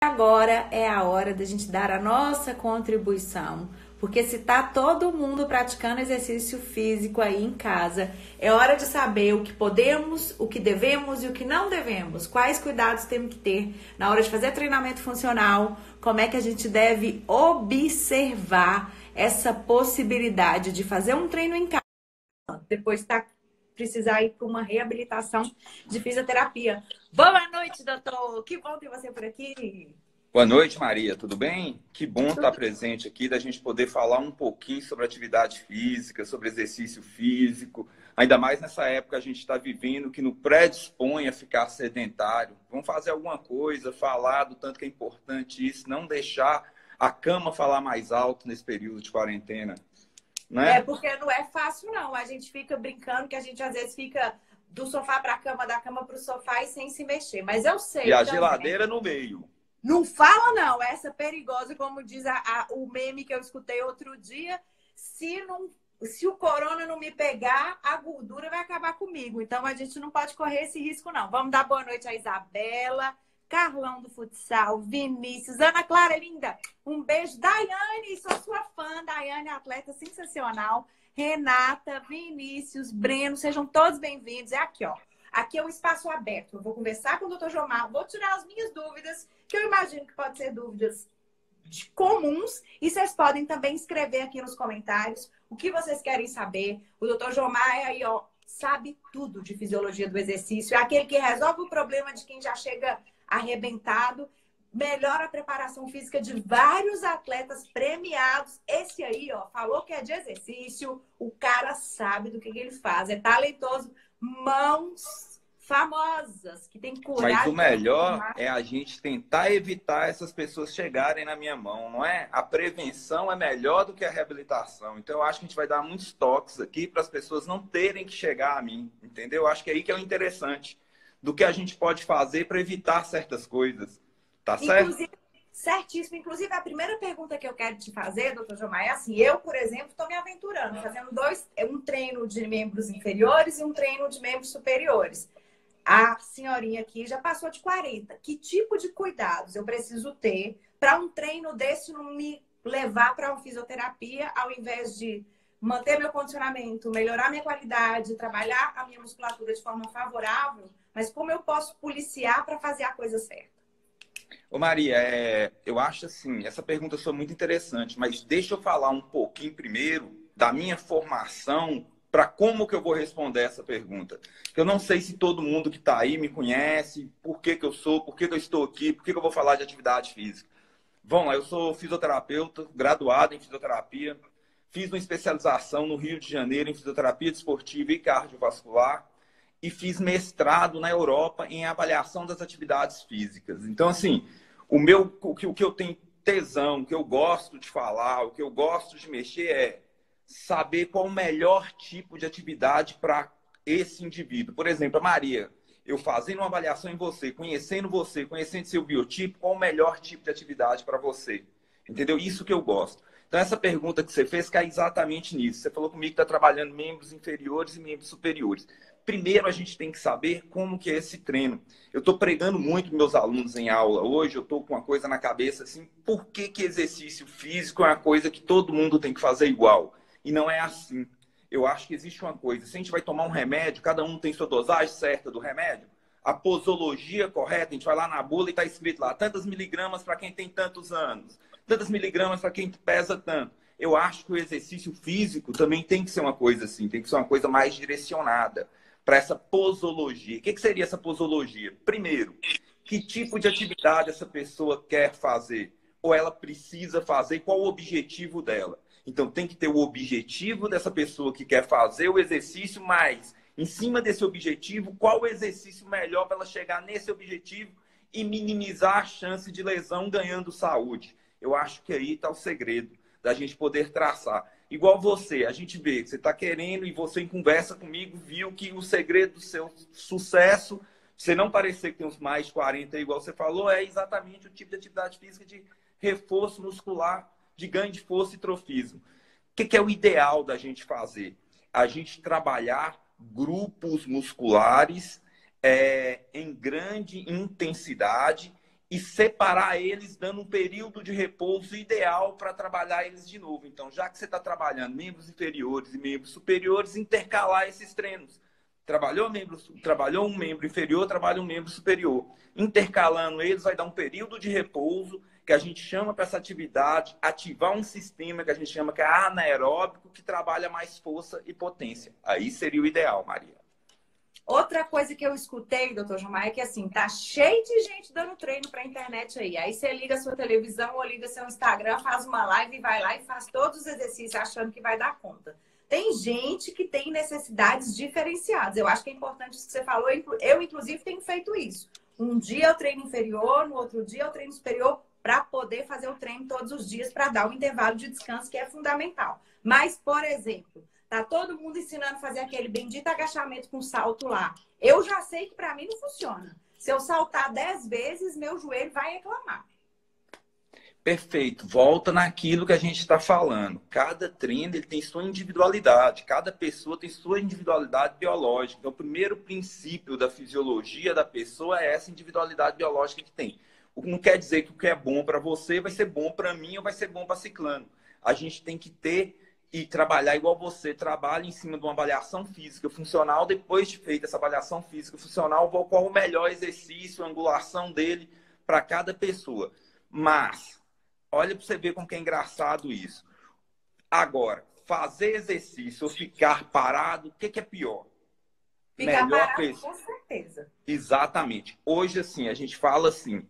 Agora é a hora da gente dar a nossa contribuição, porque se tá todo mundo praticando exercício físico aí em casa, é hora de saber o que podemos, o que devemos e o que não devemos, quais cuidados temos que ter na hora de fazer treinamento funcional, como é que a gente deve observar essa possibilidade de fazer um treino em casa, depois precisar ir para uma reabilitação de fisioterapia. Boa noite, doutor! Que bom ter você por aqui! Boa noite, Maria. Tudo bem? Que bom estar presente aqui, da gente poder falar um pouquinho sobre atividade física, sobre exercício físico. Ainda mais nessa época a gente está vivendo que nos predispõe a ficar sedentário. Vamos fazer alguma coisa, falar do tanto que é importante isso, não deixar a cama falar mais alto nesse período de quarentena. Né? É porque não é fácil, não. A gente fica brincando que a gente às vezes fica do sofá para a cama, da cama para o sofá e sem se mexer. Mas eu sei. E a geladeira no meio. Não fala, não. Essa perigosa, como diz o meme que eu escutei outro dia, se o corona não me pegar, a gordura vai acabar comigo. Então a gente não pode correr esse risco, não. Vamos dar boa noite a Isabela, Carlão do Futsal, Vinícius, Ana Clara linda. Um beijo. Daiane, sou sua fã. Daiane, atleta sensacional. Renata, Vinícius, Breno, sejam todos bem-vindos. É aqui, ó. Aqui é um espaço aberto. Eu vou conversar com o Dr. Jomar, vou tirar as minhas dúvidas, que eu imagino que podem ser dúvidas comuns. E vocês podem também escrever aqui nos comentários o que vocês querem saber. O Dr. Jomar é aí, ó, sabe tudo de fisiologia do exercício. É aquele que resolve o problema de quem já chega arrebentado, melhora a preparação física de vários atletas premiados. Esse aí, ó, falou que é de exercício, o cara sabe do que ele faz, é talentoso, mãos famosas, que tem coragem. Mas o melhor é a gente tentar evitar essas pessoas chegarem na minha mão, não é? A prevenção é melhor do que a reabilitação. Então eu acho que a gente vai dar muitos toques aqui para as pessoas não terem que chegar a mim, entendeu? Eu acho que é aí que é o interessante do que a gente pode fazer para evitar certas coisas. Tá certo? Certíssimo. Inclusive, a primeira pergunta que eu quero te fazer, doutor Jomar, é assim, eu, por exemplo, estou me aventurando, fazendo um treino de membros inferiores e um treino de membros superiores. A senhorinha aqui já passou de 40. Que tipo de cuidados eu preciso ter para um treino desse não me levar para uma fisioterapia, ao invés de manter meu condicionamento, melhorar minha qualidade, trabalhar a minha musculatura de forma favorável, mas como eu posso policiar para fazer a coisa certa? Ô Maria, eu acho assim, essa pergunta foi muito interessante, mas deixa eu falar um pouquinho primeiro da minha formação para como que eu vou responder essa pergunta. Eu não sei se todo mundo que está aí me conhece, por que eu sou, por que eu estou aqui, por que eu vou falar de atividade física. Vamos lá, eu sou fisioterapeuta, graduado em fisioterapia, fiz uma especialização no Rio de Janeiro em fisioterapia desportiva e cardiovascular, e fiz mestrado na Europa em avaliação das atividades físicas. Então, assim, o que eu tenho tesão, o que eu gosto de falar, o que eu gosto de mexer é saber qual o melhor tipo de atividade para esse indivíduo. Por exemplo, a Maria, eu fazendo uma avaliação em você, conhecendo seu biotipo, qual o melhor tipo de atividade para você. Entendeu? Isso que eu gosto. Então, essa pergunta que você fez cai exatamente nisso. Você falou comigo que está trabalhando membros inferiores e membros superiores. Primeiro, a gente tem que saber como que é esse treino. Eu estou pregando muito para meus alunos em aula hoje, eu estou com uma coisa na cabeça assim, por que exercício físico é uma coisa que todo mundo tem que fazer igual? E não é assim. Eu acho que existe uma coisa, se a gente vai tomar um remédio, cada um tem sua dosagem certa do remédio, a posologia correta, a gente vai lá na bula e está escrito lá, tantas miligramas para quem tem tantos anos, tantas miligramas para quem pesa tanto. Eu acho que o exercício físico também tem que ser uma coisa assim, tem que ser uma coisa mais direcionada para essa posologia. O que seria essa posologia? Primeiro, que tipo de atividade essa pessoa quer fazer? Ou ela precisa fazer? Qual o objetivo dela? Então, tem que ter o objetivo dessa pessoa que quer fazer o exercício, mas, em cima desse objetivo, qual o exercício melhor para ela chegar nesse objetivo e minimizar a chance de lesão ganhando saúde? Eu acho que aí está o segredo da gente poder traçar. Igual você, a gente vê que você está querendo e você em conversa comigo viu que o segredo do seu sucesso, você não parecer que tem uns mais de 40, igual você falou, é exatamente o tipo de atividade física de reforço muscular, de ganho de força e trofismo. O que é o ideal da gente fazer? A gente trabalhar grupos musculares em grande intensidade e separar eles, dando um período de repouso ideal para trabalhar eles de novo. Então, já que você está trabalhando membros inferiores e membros superiores, intercalar esses treinos. Trabalhou um membro inferior, trabalha um membro superior. Intercalando eles, vai dar um período de repouso, que a gente chama para essa atividade, ativar um sistema que a gente chama que é anaeróbico, que trabalha mais força e potência. Aí seria o ideal, Maria. Outra coisa que eu escutei, doutor Gilmar, é que assim, tá cheio de gente dando treino pra internet aí. Aí você liga a sua televisão ou liga seu Instagram, faz uma live e vai lá e faz todos os exercícios achando que vai dar conta. Tem gente que tem necessidades diferenciadas. Eu acho que é importante isso que você falou. Eu, inclusive, tenho feito isso. Um dia eu treino inferior, no outro dia eu treino superior, para poder fazer o treino todos os dias, para dar um intervalo de descanso que é fundamental. Mas, por exemplo, tá todo mundo ensinando a fazer aquele bendito agachamento com salto lá. Eu já sei que para mim não funciona. Se eu saltar 10 vezes, meu joelho vai reclamar. Perfeito. Volta naquilo que a gente está falando. Cada treino ele tem sua individualidade. Cada pessoa tem sua individualidade biológica. Então, o primeiro princípio da fisiologia da pessoa é essa individualidade biológica que tem. Não quer dizer que o que é bom para você vai ser bom para mim ou vai ser bom para ciclano. A gente tem que ter e trabalhar igual você trabalha em cima de uma avaliação física funcional. Depois de feita essa avaliação física funcional, qual o melhor exercício, a angulação dele para cada pessoa. Mas, olha para você ver como que é engraçado isso. Agora, fazer exercício ou ficar parado, o que é pior? Ficar parado, com certeza. Exatamente. Hoje, assim, a gente fala assim,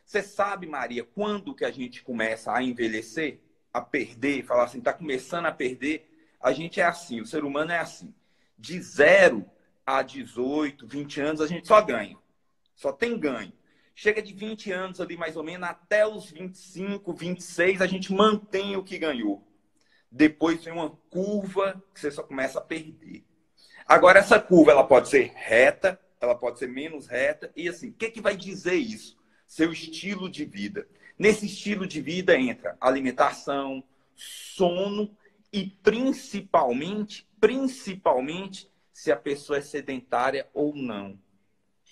você sabe, Maria, quando que a gente começa a envelhecer? A perder, falar assim, está começando a perder, a gente é assim, o ser humano é assim. De 0 a 18, 20 anos, a gente só ganha. Só tem ganho. Chega de 20 anos ali, mais ou menos, até os 25, 26, a gente mantém o que ganhou. Depois vem uma curva que você só começa a perder. Agora, essa curva, ela pode ser reta, ela pode ser menos reta. E assim, o que vai dizer isso? Seu estilo de vida. Nesse estilo de vida entra alimentação, sono e principalmente, se a pessoa é sedentária ou não.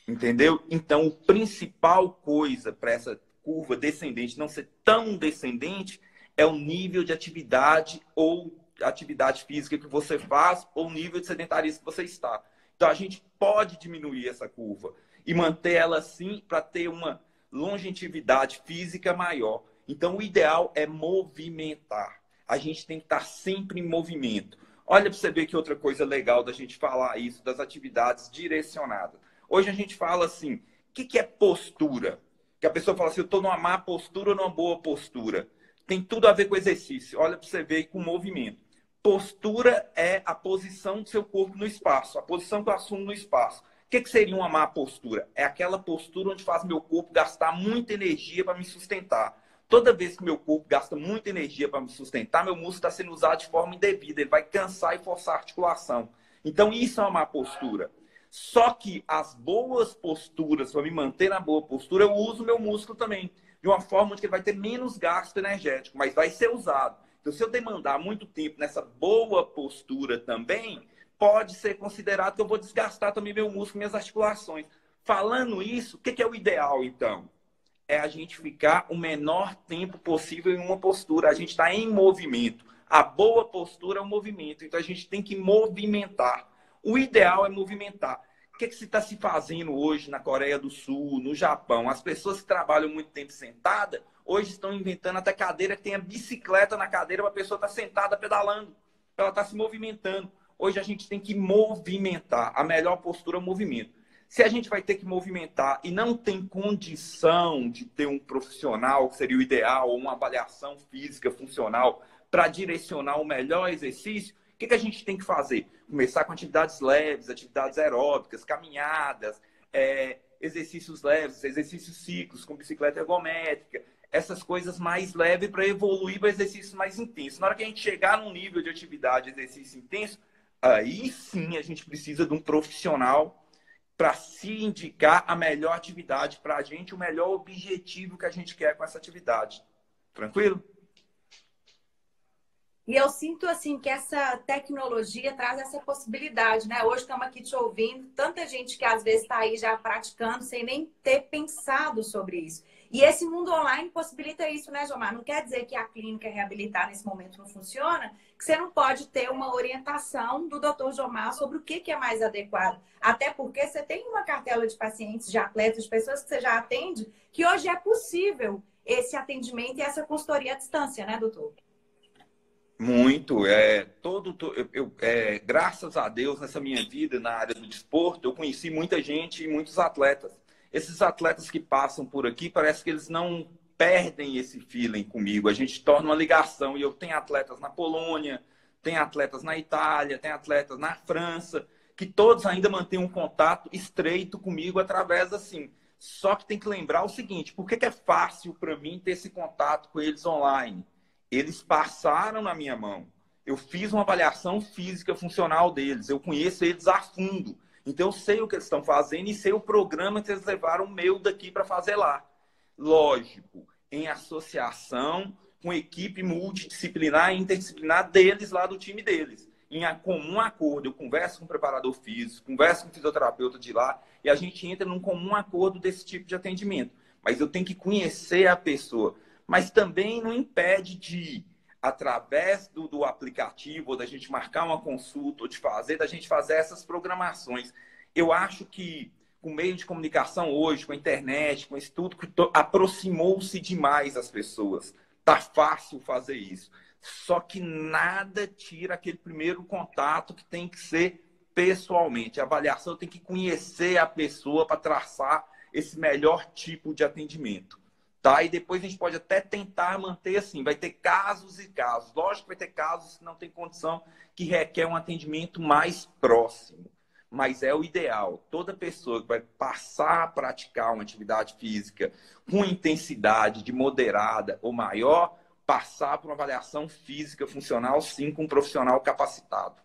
Entendeu? Então, a principal coisa para essa curva descendente não ser tão descendente é o nível de atividade ou atividade física que você faz ou o nível de sedentarismo que você está. Então, a gente pode diminuir essa curva e manter ela assim para ter uma longevidade física maior. Então, o ideal é movimentar. A gente tem que estar sempre em movimento. Olha para você ver que outra coisa legal da gente falar isso, das atividades direcionadas. Hoje a gente fala assim, o que é postura? Que a pessoa fala assim, eu estou numa má postura ou numa boa postura? Tem tudo a ver com exercício. Olha para você ver com movimento. Postura é a posição do seu corpo no espaço, a posição que eu assumo no espaço. O que seria uma má postura? É aquela postura onde faz meu corpo gastar muita energia para me sustentar. Toda vez que meu corpo gasta muita energia para me sustentar, meu músculo está sendo usado de forma indevida. Ele vai cansar e forçar a articulação. Então, isso é uma má postura. Só que as boas posturas, para me manter na boa postura, eu uso meu músculo também. De uma forma onde ele vai ter menos gasto energético, mas vai ser usado. Então, se eu demandar muito tempo nessa boa postura também, pode ser considerado que eu vou desgastar também meu músculo, minhas articulações. Falando isso, o que é o ideal, então? É a gente ficar o menor tempo possível em uma postura. A gente está em movimento. A boa postura é o movimento. Então, a gente tem que movimentar. O ideal é movimentar. O que se está se fazendo hoje na Coreia do Sul, no Japão? As pessoas que trabalham muito tempo sentada, hoje estão inventando até cadeira que tenha bicicleta na cadeira para a pessoa estar sentada pedalando. Ela está se movimentando. Hoje a gente tem que movimentar. A melhor postura é o movimento. Se a gente vai ter que movimentar e não tem condição de ter um profissional, que seria o ideal, ou uma avaliação física funcional para direcionar o melhor exercício, o que a gente tem que fazer? Começar com atividades leves, atividades aeróbicas, caminhadas, exercícios leves, exercícios ciclos com bicicleta ergométrica, essas coisas mais leves para evoluir para exercícios mais intensos. Na hora que a gente chegar num nível de atividade, exercício intenso, aí sim a gente precisa de um profissional para se indicar a melhor atividade para a gente, o melhor objetivo que a gente quer com essa atividade. Tranquilo? E eu sinto assim que essa tecnologia traz essa possibilidade, né? Hoje estamos aqui te ouvindo, tanta gente que às vezes está aí já praticando sem nem ter pensado sobre isso. E esse mundo online possibilita isso, né, Jomar? Não quer dizer que a clínica reabilitar nesse momento não funciona, que você não pode ter uma orientação do Dr. Jomar sobre o que é mais adequado. Até porque você tem uma cartela de pacientes, de atletas, de pessoas que você já atende, que hoje é possível esse atendimento e essa consultoria à distância, né, doutor? Muito. Graças a Deus, nessa minha vida, na área do desporto, eu conheci muita gente e muitos atletas. Esses atletas que passam por aqui, parece que eles não perdem esse feeling comigo. A gente torna uma ligação. E eu tenho atletas na Polônia, tenho atletas na Itália, tenho atletas na França, que todos ainda mantêm um contato estreito comigo através assim. Só que tem que lembrar o seguinte: por que é fácil para mim ter esse contato com eles online? Eles passaram na minha mão. Eu fiz uma avaliação física funcional deles. Eu conheço eles a fundo. Então, eu sei o que eles estão fazendo e sei o programa que eles levaram o meu daqui para fazer lá. Lógico, em associação com a equipe multidisciplinar e interdisciplinar deles lá do time deles. Em comum acordo, eu converso com o preparador físico, converso com o fisioterapeuta de lá e a gente entra num comum acordo desse tipo de atendimento. Mas eu tenho que conhecer a pessoa. Mas também não impede de, através do aplicativo, ou da gente marcar uma consulta, ou da gente fazer essas programações. Eu acho que com o meio de comunicação hoje, com a internet, com isso tudo, aproximou-se demais as pessoas. Tá fácil fazer isso. Só que nada tira aquele primeiro contato que tem que ser pessoalmente. A avaliação tem que conhecer a pessoa para traçar esse melhor tipo de atendimento. Tá? E depois a gente pode até tentar manter assim. Vai ter casos e casos. Lógico que vai ter casos que não tem condição, que requer um atendimento mais próximo. Mas é o ideal. Toda pessoa que vai passar a praticar uma atividade física com intensidade de moderada ou maior, passar por uma avaliação física funcional, sim, com um profissional capacitado.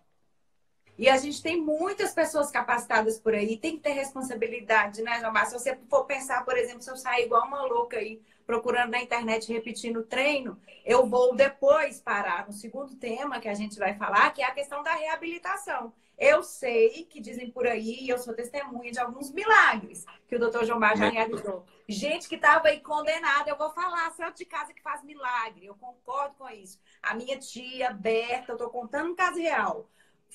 E a gente tem muitas pessoas capacitadas por aí, tem que ter responsabilidade, né, Jomar? Se você for pensar, por exemplo, se eu sair igual uma louca aí, procurando na internet, repetindo o treino, eu vou depois parar no segundo tema que a gente vai falar, que é a questão da reabilitação. Eu sei que dizem por aí, e eu sou testemunha de alguns milagres que o doutor Jomar já realizou. Gente que estava aí condenada, eu vou falar, santo de casa que faz milagre, eu concordo com isso. A minha tia, Berta, eu estou contando um caso real.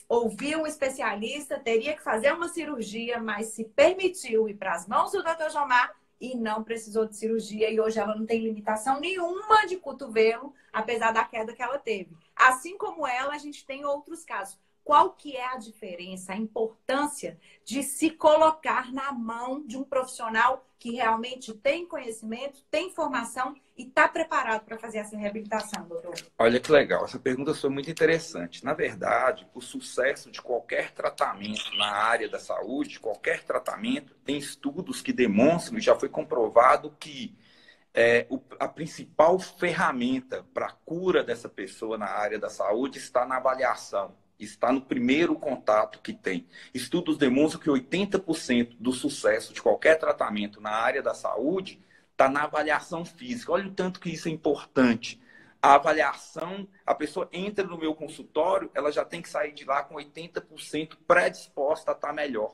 Ouviu um especialista, teria que fazer uma cirurgia, mas se permitiu ir para as mãos do Dr. Jomar e não precisou de cirurgia. E hoje ela não tem limitação nenhuma de cotovelo, apesar da queda que ela teve. Assim como ela, a gente tem outros casos. Qual que é a diferença, a importância de se colocar na mão de um profissional que realmente tem conhecimento, tem formação e está preparado para fazer essa reabilitação, doutor? Olha que legal, essa pergunta foi muito interessante. Na verdade, o sucesso de qualquer tratamento na área da saúde, qualquer tratamento, tem estudos que demonstram, e já foi comprovado que a principal ferramenta para a cura dessa pessoa na área da saúde está na avaliação, está no primeiro contato que tem. Estudos demonstram que 80% do sucesso de qualquer tratamento na área da saúde está na avaliação física. Olha o tanto que isso é importante. A avaliação, a pessoa entra no meu consultório, ela já tem que sair de lá com 80% predisposta a estar melhor,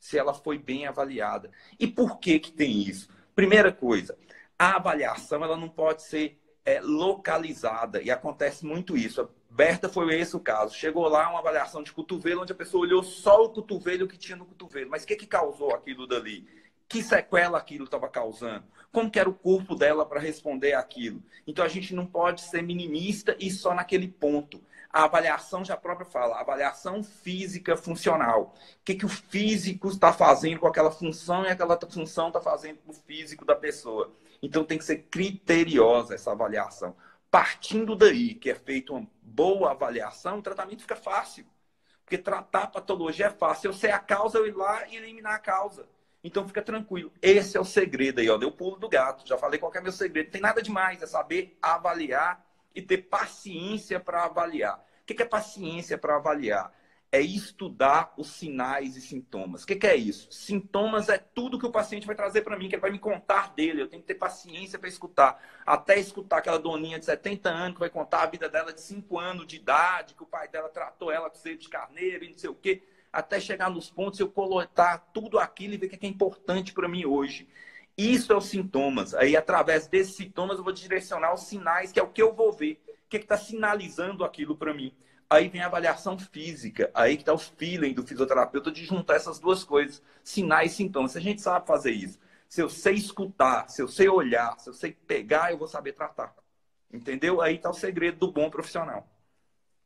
se ela foi bem avaliada. E por que que tem isso? Primeira coisa, a avaliação ela não pode ser localizada, e acontece muito isso. A Berta foi esse o caso. Chegou lá uma avaliação de cotovelo, onde a pessoa olhou só o cotovelo que tinha no cotovelo. Mas o que que causou aquilo dali? Que sequela aquilo estava causando? Como que era o corpo dela para responder aquilo? Então a gente não pode ser minimista e só naquele ponto. A avaliação já própria fala, a avaliação física funcional. O que que o físico está fazendo com aquela função e aquela função está fazendo com o físico da pessoa. Então tem que ser criteriosa essa avaliação. Partindo daí, que é feita uma boa avaliação, o tratamento fica fácil. Porque tratar a patologia é fácil. Eu sei a causa, eu ir lá e eliminar a causa. Então fica tranquilo. Esse é o segredo aí, ó. Deu pulo do gato. Já falei qual que é meu segredo. Não tem nada demais, é saber avaliar e ter paciência para avaliar. O que é paciência para avaliar? é estudar os sinais e sintomas. O que é isso? Sintomas é tudo que o paciente vai trazer para mim, que ele vai me contar dele. Eu tenho que ter paciência para escutar. Até escutar aquela doninha de 70 anos que vai contar a vida dela de 5 anos de idade, que o pai dela tratou ela com seio de carneiro e não sei o quê. Até chegar nos pontos, eu coletar tudo aquilo e ver o que é importante para mim hoje. Isso é os sintomas. Aí, através desses sintomas, eu vou direcionar os sinais, que é o que eu vou ver. O que está sinalizando aquilo para mim. Aí vem a avaliação física, aí que está o feeling do fisioterapeuta de juntar essas duas coisas, sinais e sintomas. Se a gente sabe fazer isso, se eu sei escutar, se eu sei olhar, se eu sei pegar, eu vou saber tratar. Entendeu? Aí está o segredo do bom profissional.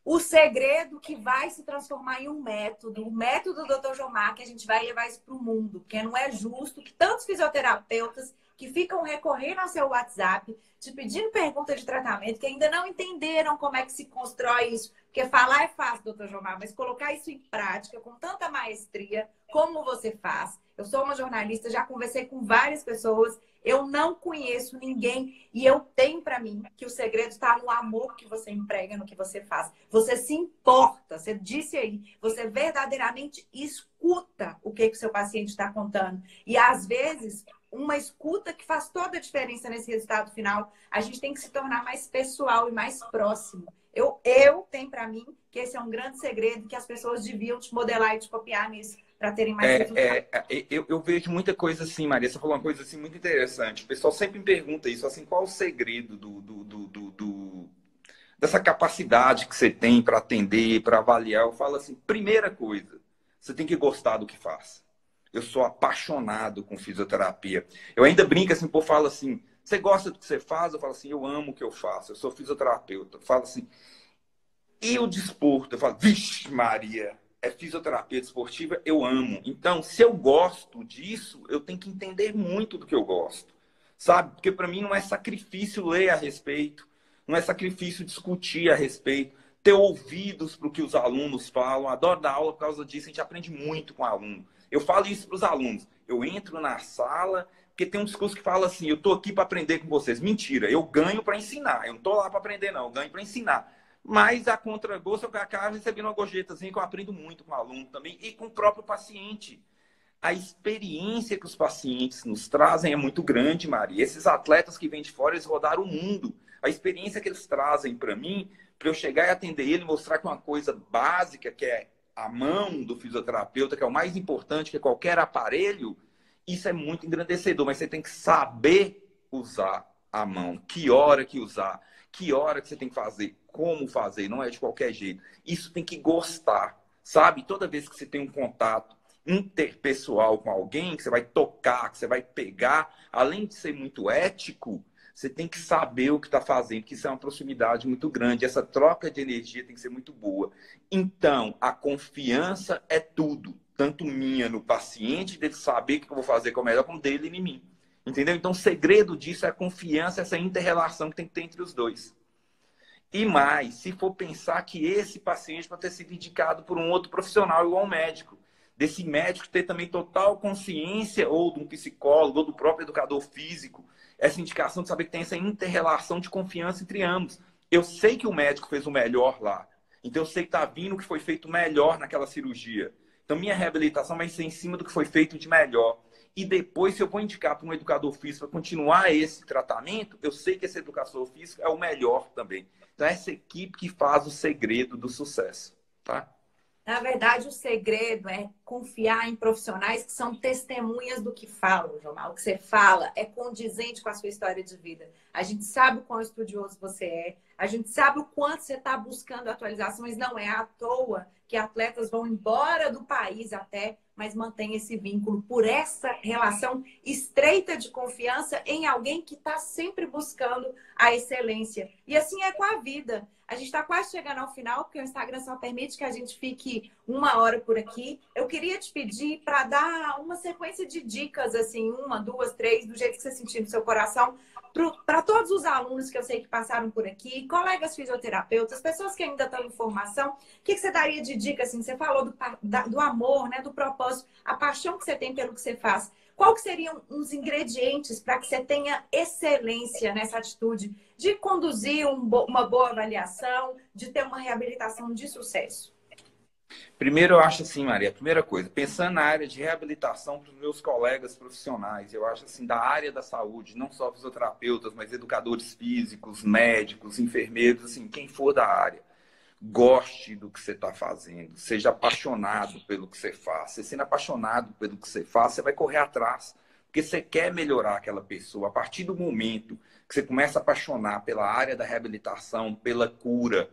O segredo que vai se transformar em um método, o método do Dr. Jomar, que a gente vai levar isso para o mundo, porque não é justo que tantos fisioterapeutas que ficam recorrendo ao seu WhatsApp, te pedindo pergunta de tratamento, que ainda não entenderam como é que se constrói isso. Porque falar é fácil, doutor Jomar, mas colocar isso em prática com tanta maestria, como você faz. Eu sou uma jornalista, já conversei com várias pessoas, eu não conheço ninguém e eu tenho para mim que o segredo está no amor que você emprega no que você faz. Você se importa, você disse aí, você verdadeiramente escuta o que o seu paciente está contando. E às vezes, uma escuta que faz toda a diferença nesse resultado final, a gente tem que se tornar mais pessoal e mais próximo. Eu tenho para mim que esse é um grande segredo que as pessoas deviam te modelar e te copiar nisso para terem mais resultados. Eu vejo muita coisa assim, Maria. Você falou uma coisa assim muito interessante. O pessoal sempre me pergunta isso, assim, qual o segredo dessa capacidade que você tem para atender, para avaliar? Eu falo assim, primeira coisa, você tem que gostar do que faz. Eu sou apaixonado com fisioterapia. Eu ainda brinco assim, pô, falo assim, você gosta do que você faz? Eu falo assim, eu amo o que eu faço. Eu sou fisioterapeuta. Eu falo assim, e o desporto? Eu falo, vixe, Maria, é fisioterapia desportiva, eu amo. Então, se eu gosto disso, eu tenho que entender muito do que eu gosto. Sabe? Porque para mim não é sacrifício ler a respeito, não é sacrifício discutir a respeito, ter ouvidos para o que os alunos falam. Adoro dar aula por causa disso, a gente aprende muito com o aluno. Eu falo isso para os alunos. Eu entro na sala, porque tem um discurso que fala assim, eu estou aqui para aprender com vocês. Mentira, eu ganho para ensinar. Eu não estou lá para aprender, não. Eu ganho para ensinar. Mas, a contragosto, eu acabo recebendo uma gorjetazinha que eu aprendo muito com o aluno também e com o próprio paciente. A experiência que os pacientes nos trazem é muito grande, Maria. Esses atletas que vêm de fora, eles rodaram o mundo. A experiência que eles trazem para mim, para eu chegar e atender ele, mostrar que uma coisa básica, que é a mão do fisioterapeuta, que é o mais importante que qualquer aparelho, isso é muito engrandecedor, mas você tem que saber usar a mão, que hora que usar, que hora que você tem que fazer, como fazer, não é de qualquer jeito. Isso tem que gostar, sabe? Toda vez que você tem um contato interpessoal com alguém, que você vai tocar, que você vai pegar, além de ser muito ético, você tem que saber o que está fazendo, que isso é uma proximidade muito grande. Essa troca de energia tem que ser muito boa. Então, a confiança é tudo. Tanto minha no paciente, dele saber o que eu vou fazer com o melhor, como dele em mim. Entendeu? Então, o segredo disso é a confiança, essa inter-relação que tem que ter entre os dois. E mais, se for pensar que esse paciente pode ter sido indicado por um outro profissional, igual um médico. Desse médico ter também total consciência, ou de um psicólogo, ou do próprio educador físico, essa indicação de saber que tem essa inter-relação de confiança entre ambos. Eu sei que o médico fez o melhor lá. Então, eu sei que está vindo o que foi feito melhor naquela cirurgia. Então, minha reabilitação vai ser em cima do que foi feito de melhor. E depois, se eu vou indicar para um educador físico para continuar esse tratamento, eu sei que esse educador físico é o melhor também. Então, é essa equipe que faz o segredo do sucesso, tá? Na verdade, o segredo é confiar em profissionais que são testemunhas do que falam, Jomar. O que você fala é condizente com a sua história de vida. A gente sabe o quão estudioso você é, a gente sabe o quanto você está buscando atualizações. Não é à toa que atletas vão embora do país até, mas mantém esse vínculo por essa relação estreita de confiança em alguém que está sempre buscando a excelência. E assim é com a vida. A gente está quase chegando ao final, porque o Instagram só permite que a gente fique 1 hora por aqui. Eu queria te pedir para dar uma sequência de dicas, assim, 1, 2, 3, do jeito que você sentir no seu coração, para todos os alunos que eu sei que passaram por aqui, colegas fisioterapeutas, pessoas que ainda estão em formação. O que você daria de dica? Assim, você falou do amor, né, do propósito, a paixão que você tem pelo que você faz. Qual que seriam os ingredientes para que você tenha excelência nessa atitude de conduzir uma boa avaliação, de ter uma reabilitação de sucesso? Primeiro, eu acho assim, Maria, a primeira coisa, pensando na área de reabilitação para os meus colegas profissionais, eu acho assim, da área da saúde, não só fisioterapeutas, mas educadores físicos, médicos, enfermeiros, assim, quem for da área, goste do que você está fazendo, seja apaixonado pelo que você faz. Você sendo apaixonado pelo que você faz, você vai correr atrás, porque você quer melhorar aquela pessoa. A partir do momento que você começa a apaixonar pela área da reabilitação, pela cura,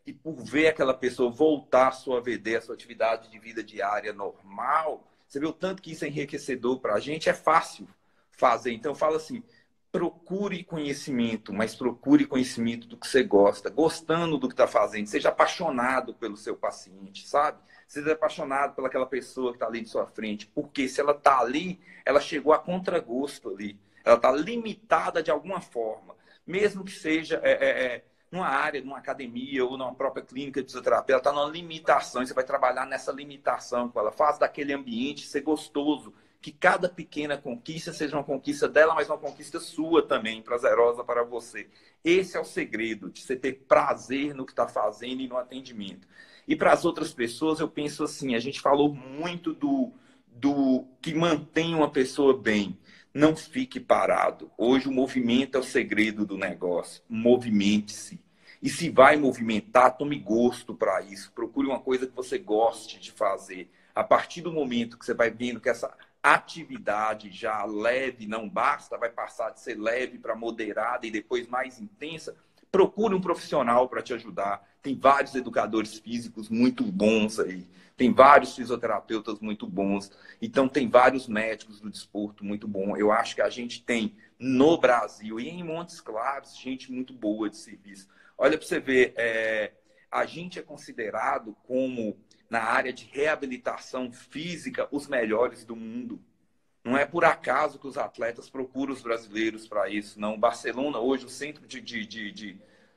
e por ver aquela pessoa voltar à sua VD, à sua atividade de vida diária normal, você vê o tanto que isso é enriquecedor para a gente, é fácil fazer. Então, eu falo assim, procure conhecimento, mas procure conhecimento do que você gosta, gostando do que está fazendo, seja apaixonado pelo seu paciente, sabe? Seja apaixonado pelaquela pessoa que está ali de sua frente, porque se ela está ali, ela chegou a contragosto ali, ela está limitada de alguma forma, mesmo que seja numa área, numa academia ou numa própria clínica de fisioterapia, ela está numa limitação, e você vai trabalhar nessa limitação com ela, faz daquele ambiente ser gostoso, que cada pequena conquista seja uma conquista dela, mas uma conquista sua também, prazerosa para você. Esse é o segredo, de você ter prazer no que está fazendo e no atendimento. E para as outras pessoas, eu penso assim, a gente falou muito do que mantém uma pessoa bem. Não fique parado. Hoje o movimento é o segredo do negócio. Movimente-se. E se vai movimentar, tome gosto para isso. Procure uma coisa que você goste de fazer. A partir do momento que você vai vendo que essa atividade já leve não basta, vai passar de ser leve para moderada e depois mais intensa, procure um profissional para te ajudar. Tem vários educadores físicos muito bons aí, tem vários fisioterapeutas muito bons, então tem vários médicos do desporto muito bom. Eu acho que a gente tem no Brasil e em Montes Claros gente muito boa de serviço. Olha para você ver, a gente é considerado como na área de reabilitação física, os melhores do mundo. Não é por acaso que os atletas procuram os brasileiros para isso, não. O Barcelona, hoje, o centro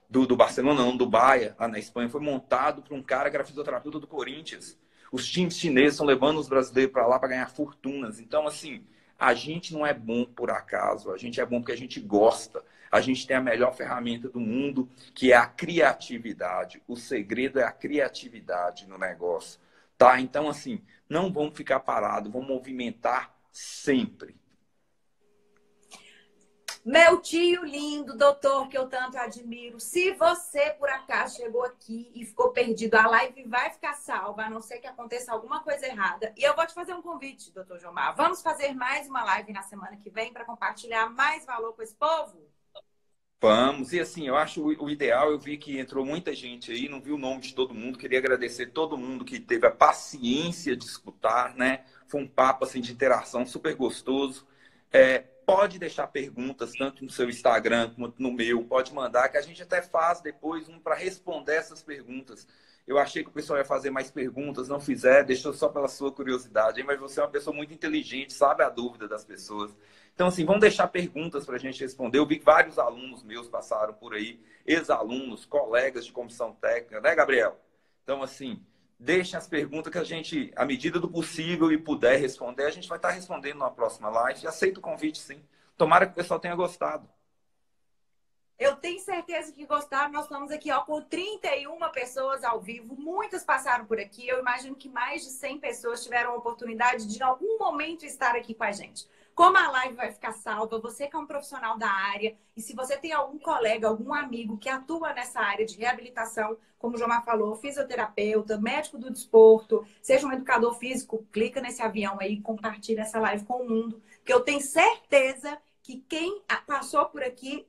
do Barcelona, não, do Bahia, lá na Espanha, foi montado por um cara que era fisioterapeuta do Corinthians. Os times chineses estão levando os brasileiros para lá para ganhar fortunas. Então, assim, a gente não é bom por acaso, a gente é bom porque a gente gosta. A gente tem a melhor ferramenta do mundo, que é a criatividade. O segredo é a criatividade no negócio, tá? Então, assim, não vamos ficar parados, vamos movimentar sempre. Meu tio lindo, doutor, que eu tanto admiro. Se você, por acaso, chegou aqui e ficou perdido, a live vai ficar salva, a não ser que aconteça alguma coisa errada. E eu vou te fazer um convite, doutor Jomar. Vamos fazer mais uma live na semana que vem para compartilhar mais valor com esse povo? Vamos, e assim, eu acho o ideal, eu vi que entrou muita gente aí, não vi o nome de todo mundo, queria agradecer todo mundo que teve a paciência de escutar, né? Foi um papo assim, de interação super gostoso. Pode deixar perguntas, tanto no seu Instagram quanto no meu, pode mandar, que a gente até faz depois um para responder essas perguntas. Eu achei que o pessoal ia fazer mais perguntas, não fizer, deixou só pela sua curiosidade, mas você é uma pessoa muito inteligente, sabe a dúvida das pessoas. Então, assim, vamos deixar perguntas para a gente responder. Eu vi que vários alunos meus passaram por aí, ex-alunos, colegas de comissão técnica, né, Gabriel? Então, assim, deixem as perguntas que a gente, à medida do possível e puder responder, a gente vai estar respondendo na próxima live. Aceito o convite, sim. Tomara que o pessoal tenha gostado. Eu tenho certeza que gostaram. Nós estamos aqui ó, com 31 pessoas ao vivo. Muitas passaram por aqui. Eu imagino que mais de 100 pessoas tiveram a oportunidade de, em algum momento, estar aqui com a gente. Como a live vai ficar salva, você que é um profissional da área, e se você tem algum colega, algum amigo que atua nessa área de reabilitação, como o Jomar falou, fisioterapeuta, médico do desporto, seja um educador físico, clica nesse avião aí e compartilha essa live com o mundo. Porque eu tenho certeza que quem passou por aqui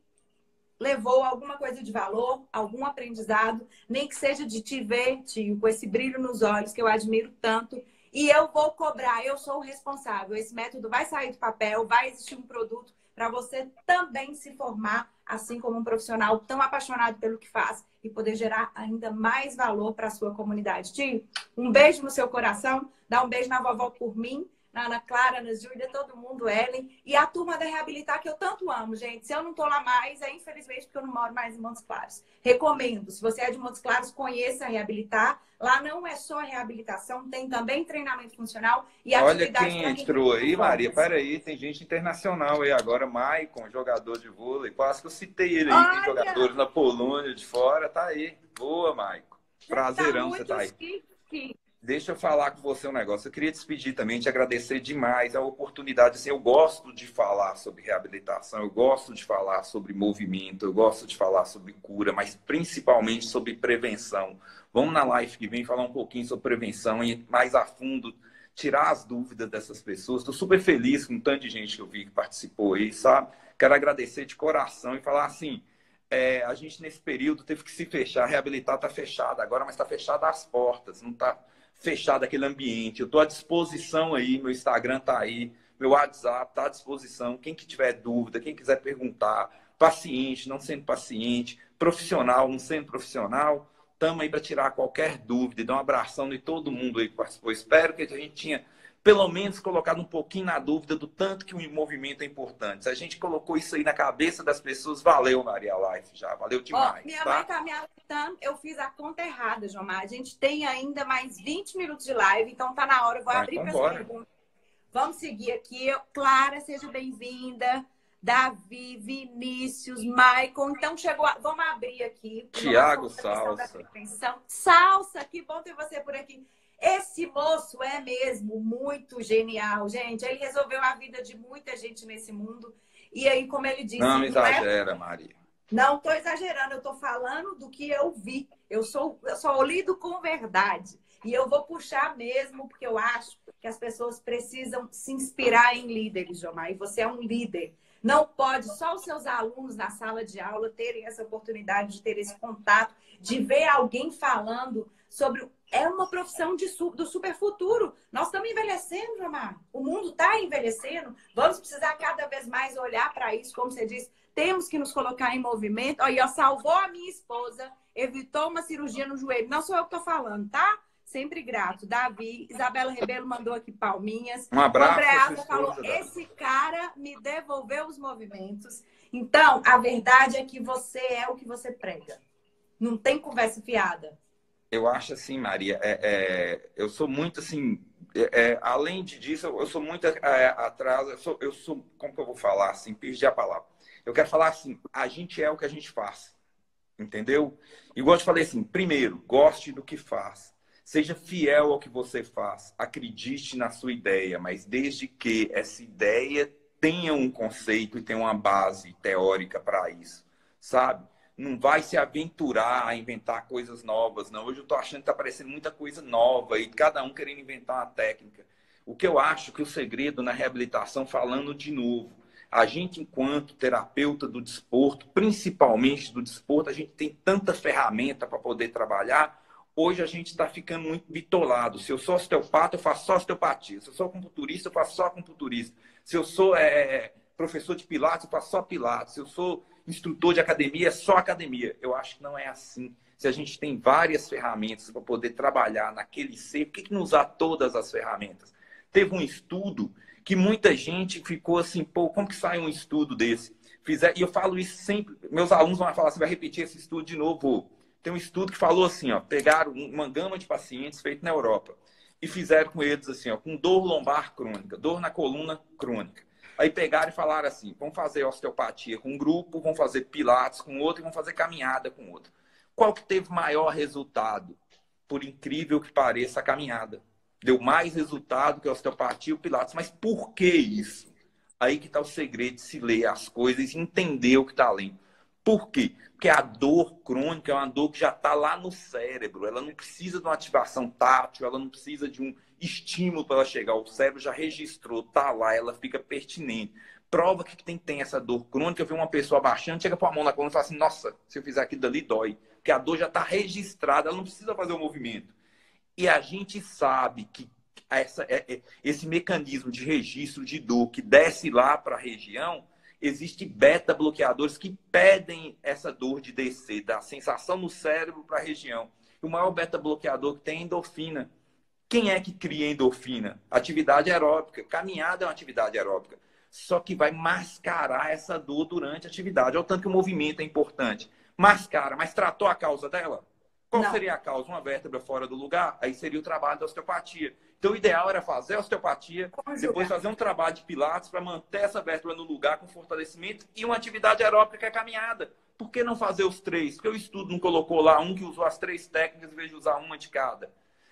levou alguma coisa de valor, algum aprendizado, nem que seja de te ver, tio, com esse brilho nos olhos que eu admiro tanto. E eu vou cobrar, eu sou o responsável. Esse método vai sair do papel, vai existir um produto para você também se formar, assim como um profissional tão apaixonado pelo que faz e poder gerar ainda mais valor para a sua comunidade. Tio, um beijo no seu coração, dá um beijo na vovó por mim, na Ana Clara, na Júlia, todo mundo, Ellen. E a turma da Reabilitar, que eu tanto amo, gente. Se eu não tô lá mais, é infelizmente porque eu não moro mais em Montes Claros. Recomendo. Se você é de Montes Claros, conheça a Reabilitar. Lá não é só reabilitação, tem também treinamento funcional e Olha atividade quem para entrou aí, Maria. performance. Peraí, tem gente internacional aí agora. Maicon, jogador de vôlei. Quase que eu citei ele aí. Tem Olha! jogadores na Polônia de fora. Tá aí. Boa, Maicon. Você tá Prazerão você muito tá aí. chique. Deixa eu falar com você um negócio. Eu queria despedir também, te agradecer demais a oportunidade. Assim, eu gosto de falar sobre reabilitação, eu gosto de falar sobre movimento, eu gosto de falar sobre cura, mas principalmente sobre prevenção. Vamos na live que vem falar um pouquinho sobre prevenção e mais a fundo, tirar as dúvidas dessas pessoas. Estou super feliz com o tanto de gente que eu vi que participou aí, sabe? Quero agradecer de coração e falar assim. A gente nesse período teve que se fechar, reabilitar está fechada agora, mas está fechada as portas, não está fechado aquele ambiente. Eu estou à disposição aí, meu Instagram está aí, meu WhatsApp está à disposição. Quem que tiver dúvida, quem quiser perguntar, paciente, não sendo paciente, profissional, não sendo profissional, estamos aí para tirar qualquer dúvida e dar um abração de todo mundo aí que participou. Espero que a gente tinha pelo menos colocado um pouquinho na dúvida do tanto que o movimento é importante. Se a gente colocou isso aí na cabeça das pessoas, valeu, Maria Life, já. Valeu Ó, demais, minha mãe tá? tá me alertando, eu fiz a conta errada, Jomar. A gente tem ainda mais 20 minutos de live, então tá na hora. Eu vou Ah, abrir então para as bora. perguntas. Vamos seguir aqui. Clara, seja bem-vinda. Davi, Vinícius, Maicon. Então, vamos abrir aqui. Nós Tiago somos da questão da Salsa. prevenção. Salsa, que bom ter você por aqui. Esse moço é mesmo muito genial, gente. Ele resolveu a vida de muita gente nesse mundo. E aí, como ele Não disse, não é. exagera, Maria. Não estou exagerando, eu estou falando do que eu vi. Eu só lido com verdade. E eu vou puxar mesmo, porque eu acho que as pessoas precisam se inspirar em líderes, Jomar. E você é um líder. Não pode só os seus alunos na sala de aula terem essa oportunidade de ter esse contato, de ver alguém falando sobre. É uma profissão do super futuro. Nós estamos envelhecendo, Jomar. O mundo está envelhecendo. Vamos precisar cada vez mais olhar para isso, como você disse. Temos que nos colocar em movimento. Aí, ó, salvou a minha esposa, evitou uma cirurgia no joelho. Não sou eu que estou falando, tá? Sempre grato. Davi, Isabela Rebelo mandou aqui palminhas. Um O abraço à sua Andreasa falou: esposa, Davi. esse cara me devolveu os movimentos. Então, a verdade é que você é o que você prega. Não tem conversa fiada. Eu acho assim, Maria, eu sou muito assim, além disso, eu sou muito atrás, como que eu vou falar assim, perdi a palavra. Eu quero falar assim, a gente é o que a gente faz, entendeu? Igual eu te falei assim, primeiro, goste do que faz. Seja fiel ao que você faz. Acredite na sua ideia, mas desde que essa ideia tenha um conceito e tenha uma base teórica para isso, sabe? Não vai se aventurar a inventar coisas novas, não. Hoje eu estou achando que está aparecendo muita coisa nova e cada um querendo inventar uma técnica. O que eu acho que o segredo na reabilitação, falando de novo, a gente, enquanto terapeuta do desporto, principalmente do desporto, a gente tem tanta ferramenta para poder trabalhar. Hoje a gente está ficando muito bitolado. Se eu sou osteopata, eu faço só osteopatia. Se eu sou acupunturista, eu faço só acupunturista. Se eu sou professor de pilates, eu faço só pilates. Se eu sou instrutor de academia, é só academia. Eu acho que não é assim. Se a gente tem várias ferramentas para poder trabalhar naquele ser, por que não usar todas as ferramentas? Teve um estudo que muita gente ficou assim, pô, como que sai um estudo desse? E eu falo isso sempre, meus alunos vão falar, você vai repetir esse estudo de novo? Tem um estudo que falou assim, ó, pegaram uma gama de pacientes feito na Europa e fizeram com eles assim, ó, com dor lombar crônica, dor na coluna crônica. Aí pegaram e falaram assim, vamos fazer osteopatia com um grupo, vamos fazer pilates com outro e vamos fazer caminhada com outro. Qual que teve maior resultado? Por incrível que pareça, a caminhada. Deu mais resultado que a osteopatia e o pilates. Mas por que isso? Aí que está o segredo de se ler as coisas e entender o que está lendo. Por quê? Porque a dor crônica é uma dor que já está lá no cérebro. Ela não precisa de uma ativação tátil, ela não precisa de um estímulo para ela chegar. O cérebro já registrou, está lá, ela fica pertinente. Prova que tem essa dor crônica. Eu vi uma pessoa abaixando, chega com a mão na coluna e fala assim, nossa, se eu fizer aquilo dali, dói. Porque a dor já está registrada, ela não precisa fazer o movimento. E a gente sabe que esse mecanismo de registro de dor que desce lá para a região, existe beta-bloqueadores que pedem essa dor de descer, da sensação no cérebro para a região. E o maior beta-bloqueador que tem é endorfina. Quem é que cria endorfina? Atividade aeróbica. Caminhada é uma atividade aeróbica. Só que vai mascarar essa dor durante a atividade. Olha o tanto que o movimento é importante. Mascara, mas tratou a causa dela? Qual Não. seria a causa? Uma vértebra fora do lugar? Aí seria o trabalho da osteopatia. Então, o ideal era fazer a osteopatia, depois fazer um trabalho de pilates para manter essa vértebra no lugar com fortalecimento e uma atividade aeróbica que é a caminhada. Por que não fazer os três? Porque o estudo não colocou lá um que usou as 3 técnicas em vez de usar uma de cada.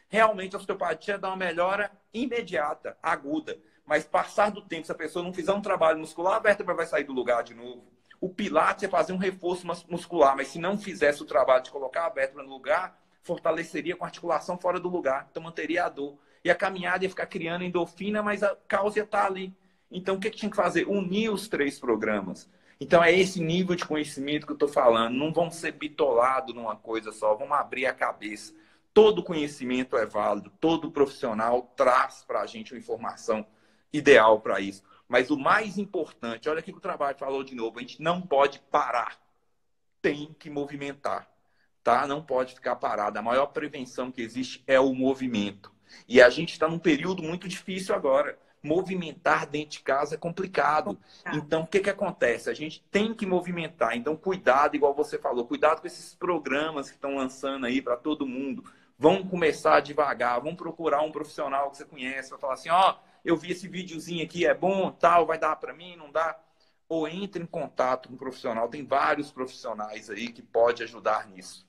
Realmente a osteopatia dá uma melhora imediata, aguda. Mas passar do tempo, se a pessoa não fizer um trabalho muscular, a vértebra vai sair do lugar de novo. O Pilates é fazer um reforço muscular, mas se não fizesse o trabalho de colocar a vértebra no lugar, fortaleceria com a articulação fora do lugar, então manteria a dor. E a caminhada ia ficar criando endorfina, mas a causa ia estar ali. Então o que tinha que fazer? Unir os 3 programas. Então é esse nível de conhecimento que eu estou falando. Não vão ser bitolados numa coisa só, vamos abrir a cabeça. Todo conhecimento é válido, todo profissional traz para a gente uma informação ideal para isso. Mas o mais importante, olha aqui que o trabalho falou de novo, a gente não pode parar, tem que movimentar, tá? Não pode ficar parado. A maior prevenção que existe é o movimento. E a gente está num período muito difícil agora. Movimentar dentro de casa é complicado. Então, o que acontece? A gente tem que movimentar. Então, cuidado, igual você falou, cuidado com esses programas que estão lançando aí para todo mundo. Vão começar devagar, vão procurar um profissional que você conhece, vai falar assim, ó, eu vi esse videozinho aqui, é bom, tal, vai dar para mim, não dá? Ou entre em contato com um profissional. Tem vários profissionais aí que podem ajudar nisso.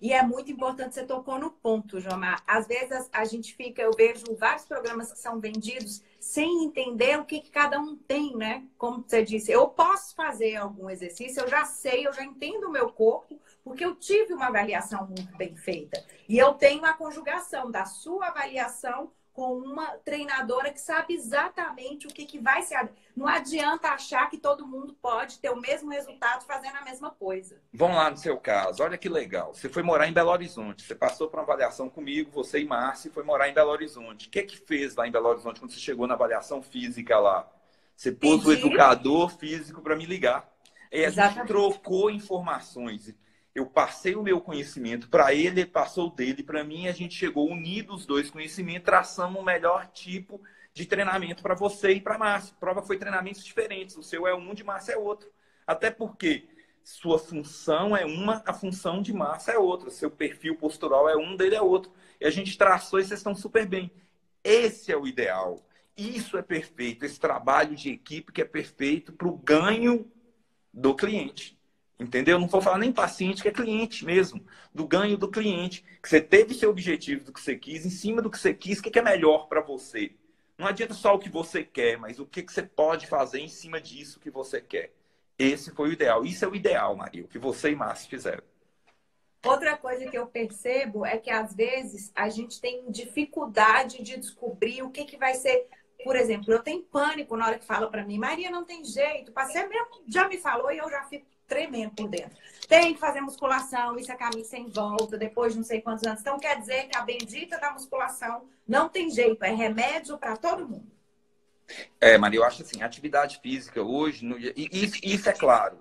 E é muito importante, você tocou no ponto, Jomar. Às vezes a gente fica, eu vejo vários programas que são vendidos sem entender o que cada um tem, né? Como você disse, eu posso fazer algum exercício, eu já sei, eu já entendo o meu corpo, porque eu tive uma avaliação muito bem feita. E eu tenho a conjugação da sua avaliação com uma treinadora que sabe exatamente o que vai ser. Não adianta achar que todo mundo pode ter o mesmo resultado fazendo a mesma coisa. Vamos lá no seu caso. Olha que legal. Você foi morar em Belo Horizonte. Você passou por uma avaliação comigo, você e Márcia, foi morar em Belo Horizonte. O que fez lá em Belo Horizonte quando você chegou na avaliação física lá? Você pôs o educador físico para me ligar. E a gente trocou informações. Eu passei o meu conhecimento para ele passou o dele para mim, e a gente chegou unidos os 2 conhecimentos, traçamos o melhor tipo de treinamento para você e para a Márcia. A prova foi treinamentos diferentes, o seu é um, de Márcia é outro. Até porque sua função é uma, a função de Márcia é outra, seu perfil postural é um, dele é outro. E a gente traçou e vocês estão super bem. Esse é o ideal. Isso é perfeito, esse trabalho de equipe que é perfeito para o ganho do cliente. Entendeu? Não vou falar nem paciente, que é cliente mesmo. Do ganho do cliente. Que você teve seu objetivo do que você quis, em cima do que você quis, o que é melhor para você. Não adianta só o que você quer, mas o que você pode fazer em cima disso que você quer. Esse foi o ideal. Isso é o ideal, Maria, o que você e Márcia fizeram. Outra coisa que eu percebo é que, às vezes, a gente tem dificuldade de descobrir o que vai ser. Por exemplo, eu tenho pânico na hora que fala para mim, Maria, não tem jeito. Você mesmo já me falou e eu já fico tremendo por dentro. Tem que fazer musculação, isso é caminho sem volta, depois de não sei quantos anos. Então, quer dizer que a bendita da musculação não tem jeito, é remédio para todo mundo. Maria, eu acho assim, atividade física hoje, isso é claro.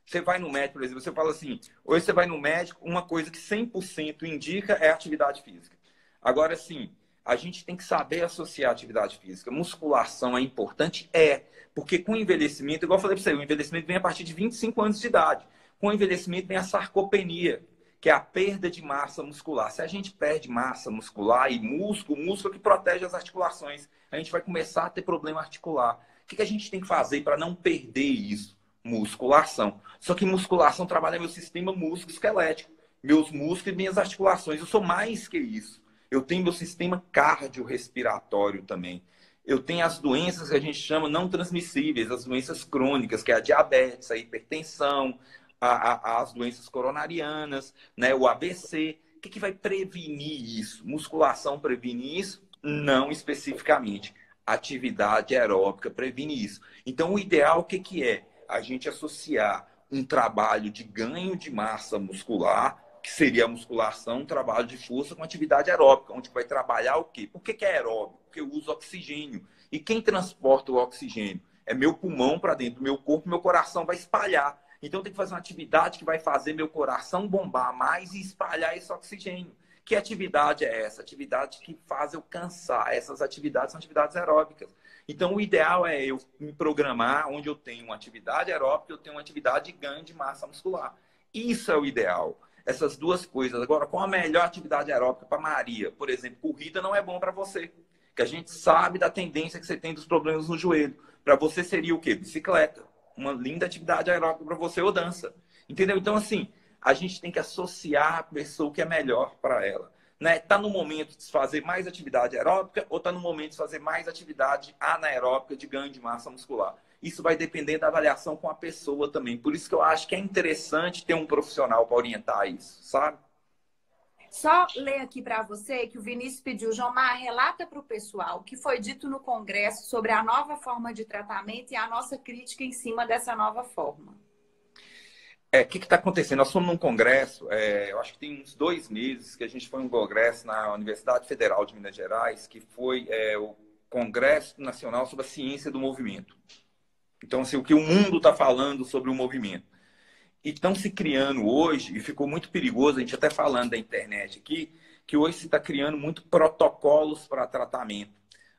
Você vai no médico, por exemplo, você fala assim, hoje você vai no médico, uma coisa que 100% indica é atividade física. Agora, sim, a gente tem que saber associar a atividade física. Musculação é importante? Porque com o envelhecimento, igual eu falei para você, o envelhecimento vem a partir de 25 anos de idade. Com o envelhecimento vem a sarcopenia, que é a perda de massa muscular. Se a gente perde massa muscular e músculo, o músculo é que protege as articulações, a gente vai começar a ter problema articular. O que a gente tem que fazer para não perder isso? Musculação. Só que musculação trabalha meu sistema músculo-esquelético, meus músculos e minhas articulações. Eu sou mais que isso. Eu tenho meu sistema cardiorrespiratório também. Eu tenho as doenças que a gente chama não transmissíveis, as doenças crônicas, que é a diabetes, a hipertensão, as doenças coronarianas, né, o ABC. O que vai prevenir isso? Musculação previne isso? Não especificamente. Atividade aeróbica previne isso. Então, o ideal, o que é? A gente associar um trabalho de ganho de massa muscular, que seria a musculação, um trabalho de força com atividade aeróbica, onde vai trabalhar o quê? Por que é aeróbico? Porque eu uso oxigênio. E quem transporta o oxigênio? É meu pulmão para dentro do meu corpo, meu coração vai espalhar. Então tem que fazer uma atividade que vai fazer meu coração bombar mais e espalhar esse oxigênio. Que atividade é essa? Atividade que faz eu cansar. Essas atividades são atividades aeróbicas. Então o ideal é eu me programar onde eu tenho uma atividade aeróbica, eu tenho uma atividade de ganho de massa muscular. Isso é o ideal. Essas duas coisas. Agora, qual a melhor atividade aeróbica para Maria? Por exemplo, corrida não é bom para você. Que a gente sabe da tendência que você tem dos problemas no joelho. Para você seria o quê? Bicicleta. Uma linda atividade aeróbica para você ou dança. Entendeu? Então, assim, a gente tem que associar a pessoa o que é melhor para ela. Né? Tá no momento de fazer mais atividade aeróbica ou tá no momento de fazer mais atividade anaeróbica de ganho de massa muscular? Isso vai depender da avaliação com a pessoa também. Por isso que eu acho que é interessante ter um profissional para orientar isso, sabe? Só ler aqui para você que o Vinícius pediu, Jomar, relata para o pessoal o que foi dito no Congresso sobre a nova forma de tratamento e a nossa crítica em cima dessa nova forma. O que está acontecendo? Nós fomos num congresso, eu acho que tem uns 2 meses que a gente foi num congresso na Universidade Federal de Minas Gerais, que foi o Congresso Nacional sobre a Ciência do Movimento. Então, assim, o que o mundo está falando sobre o movimento. E estão se criando hoje, e ficou muito perigoso, a gente até falando da internet aqui, que hoje se está criando muito protocolos para tratamento,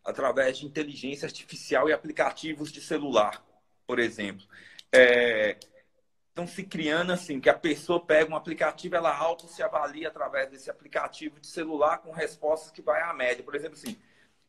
através de inteligência artificial e aplicativos de celular, por exemplo. Estão se criando assim, que a pessoa pega um aplicativo, ela auto se avalia através desse aplicativo de celular com respostas que vai à média. Por exemplo, assim,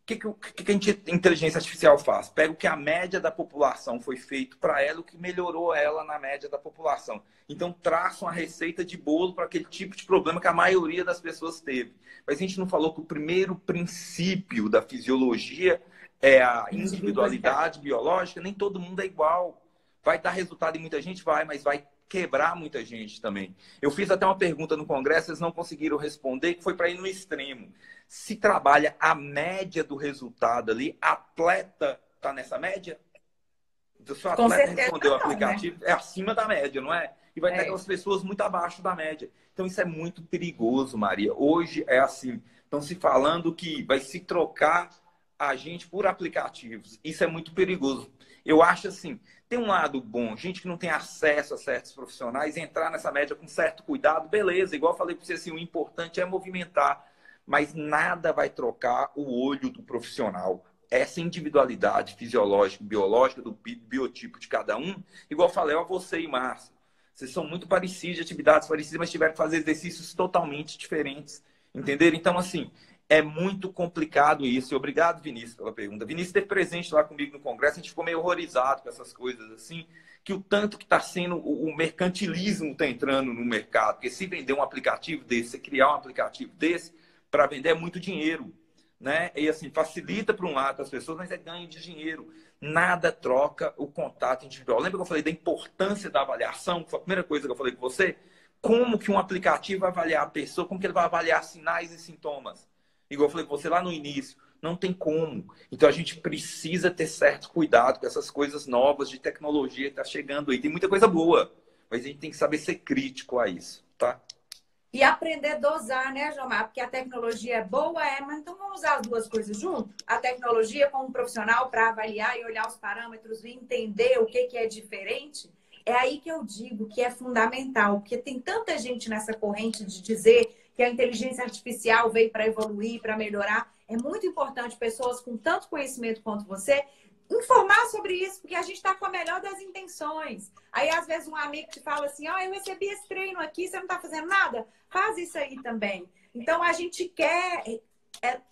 o que a inteligência artificial faz? Pega o que a média da população foi feito para ela, o que melhorou ela na média da população. Então, traça uma receita de bolo para aquele tipo de problema que a maioria das pessoas teve. Mas a gente não falou que o primeiro princípio da fisiologia é a individualidade biológica. Nem todo mundo é igual. Vai dar resultado em muita gente? Vai, mas vai quebrar muita gente também. Eu fiz até uma pergunta no Congresso, eles não conseguiram responder, que foi para ir no extremo. Se trabalha a média do resultado ali, atleta está nessa média? Então, se o atleta respondeu o aplicativo, né? É acima da média, não é? E vai ter aquelas pessoas muito abaixo da média. Então, isso é muito perigoso, Maria. Hoje é assim. Estão se falando que vai se trocar a gente por aplicativos. Isso é muito perigoso. Eu acho assim, tem um lado bom, gente que não tem acesso a certos profissionais, entrar nessa média com certo cuidado, beleza. Igual eu falei para você, assim, o importante é movimentar. Mas nada vai trocar o olho do profissional. Essa individualidade fisiológica, biológica, do biotipo de cada um, igual eu falei a você e Márcio, vocês são muito parecidos, de atividades parecidas, mas tiveram que fazer exercícios totalmente diferentes. Entenderam? Então, assim, é muito complicado isso. E obrigado, Vinícius, pela pergunta. Vinícius esteve presente lá comigo no Congresso, a gente ficou meio horrorizado com essas coisas, assim, que o tanto que está sendo, o mercantilismo está entrando no mercado. Porque se vender um aplicativo desse, se criar um aplicativo desse, para vender é muito dinheiro, né? E assim, facilita para um lado as pessoas, mas é ganho de dinheiro. Nada troca o contato individual. Lembra que eu falei da importância da avaliação? Foi a primeira coisa que eu falei com você. Como que um aplicativo vai avaliar a pessoa? Como que ele vai avaliar sinais e sintomas? Igual eu falei com você lá no início. Não tem como. Então a gente precisa ter certo cuidado com essas coisas novas de tecnologia que está chegando aí. Tem muita coisa boa, mas a gente tem que saber ser crítico a isso, tá? E aprender a dosar, né, Jomar? Porque a tecnologia é boa, mas então vamos usar as duas coisas junto? A tecnologia como um profissional para avaliar e olhar os parâmetros e entender o que é diferente. É aí que eu digo que é fundamental, porque tem tanta gente nessa corrente de dizer que a inteligência artificial veio para evoluir, para melhorar. É muito importante pessoas com tanto conhecimento quanto você informar sobre isso, porque a gente está com a melhor das intenções. Aí, às vezes, um amigo te fala assim, eu recebi esse treino aqui, você não está fazendo nada? Faz isso aí também. Então, a gente quer...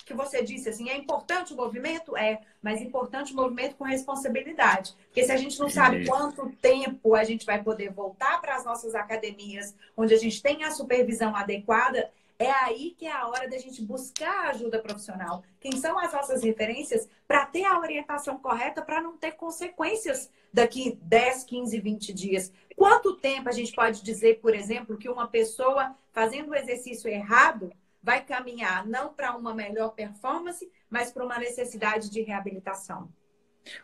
que você disse assim, é importante o movimento? Mas é importante o movimento com responsabilidade. Porque se a gente não sabe quanto tempo a gente vai poder voltar para as nossas academias, onde a gente tem a supervisão adequada, é aí que é a hora da gente buscar ajuda profissional. Quem são as nossas referências para ter a orientação correta, para não ter consequências daqui 10, 15, 20 dias. Quanto tempo a gente pode dizer, por exemplo, que uma pessoa fazendo o exercício errado vai caminhar não para uma melhor performance, mas para uma necessidade de reabilitação?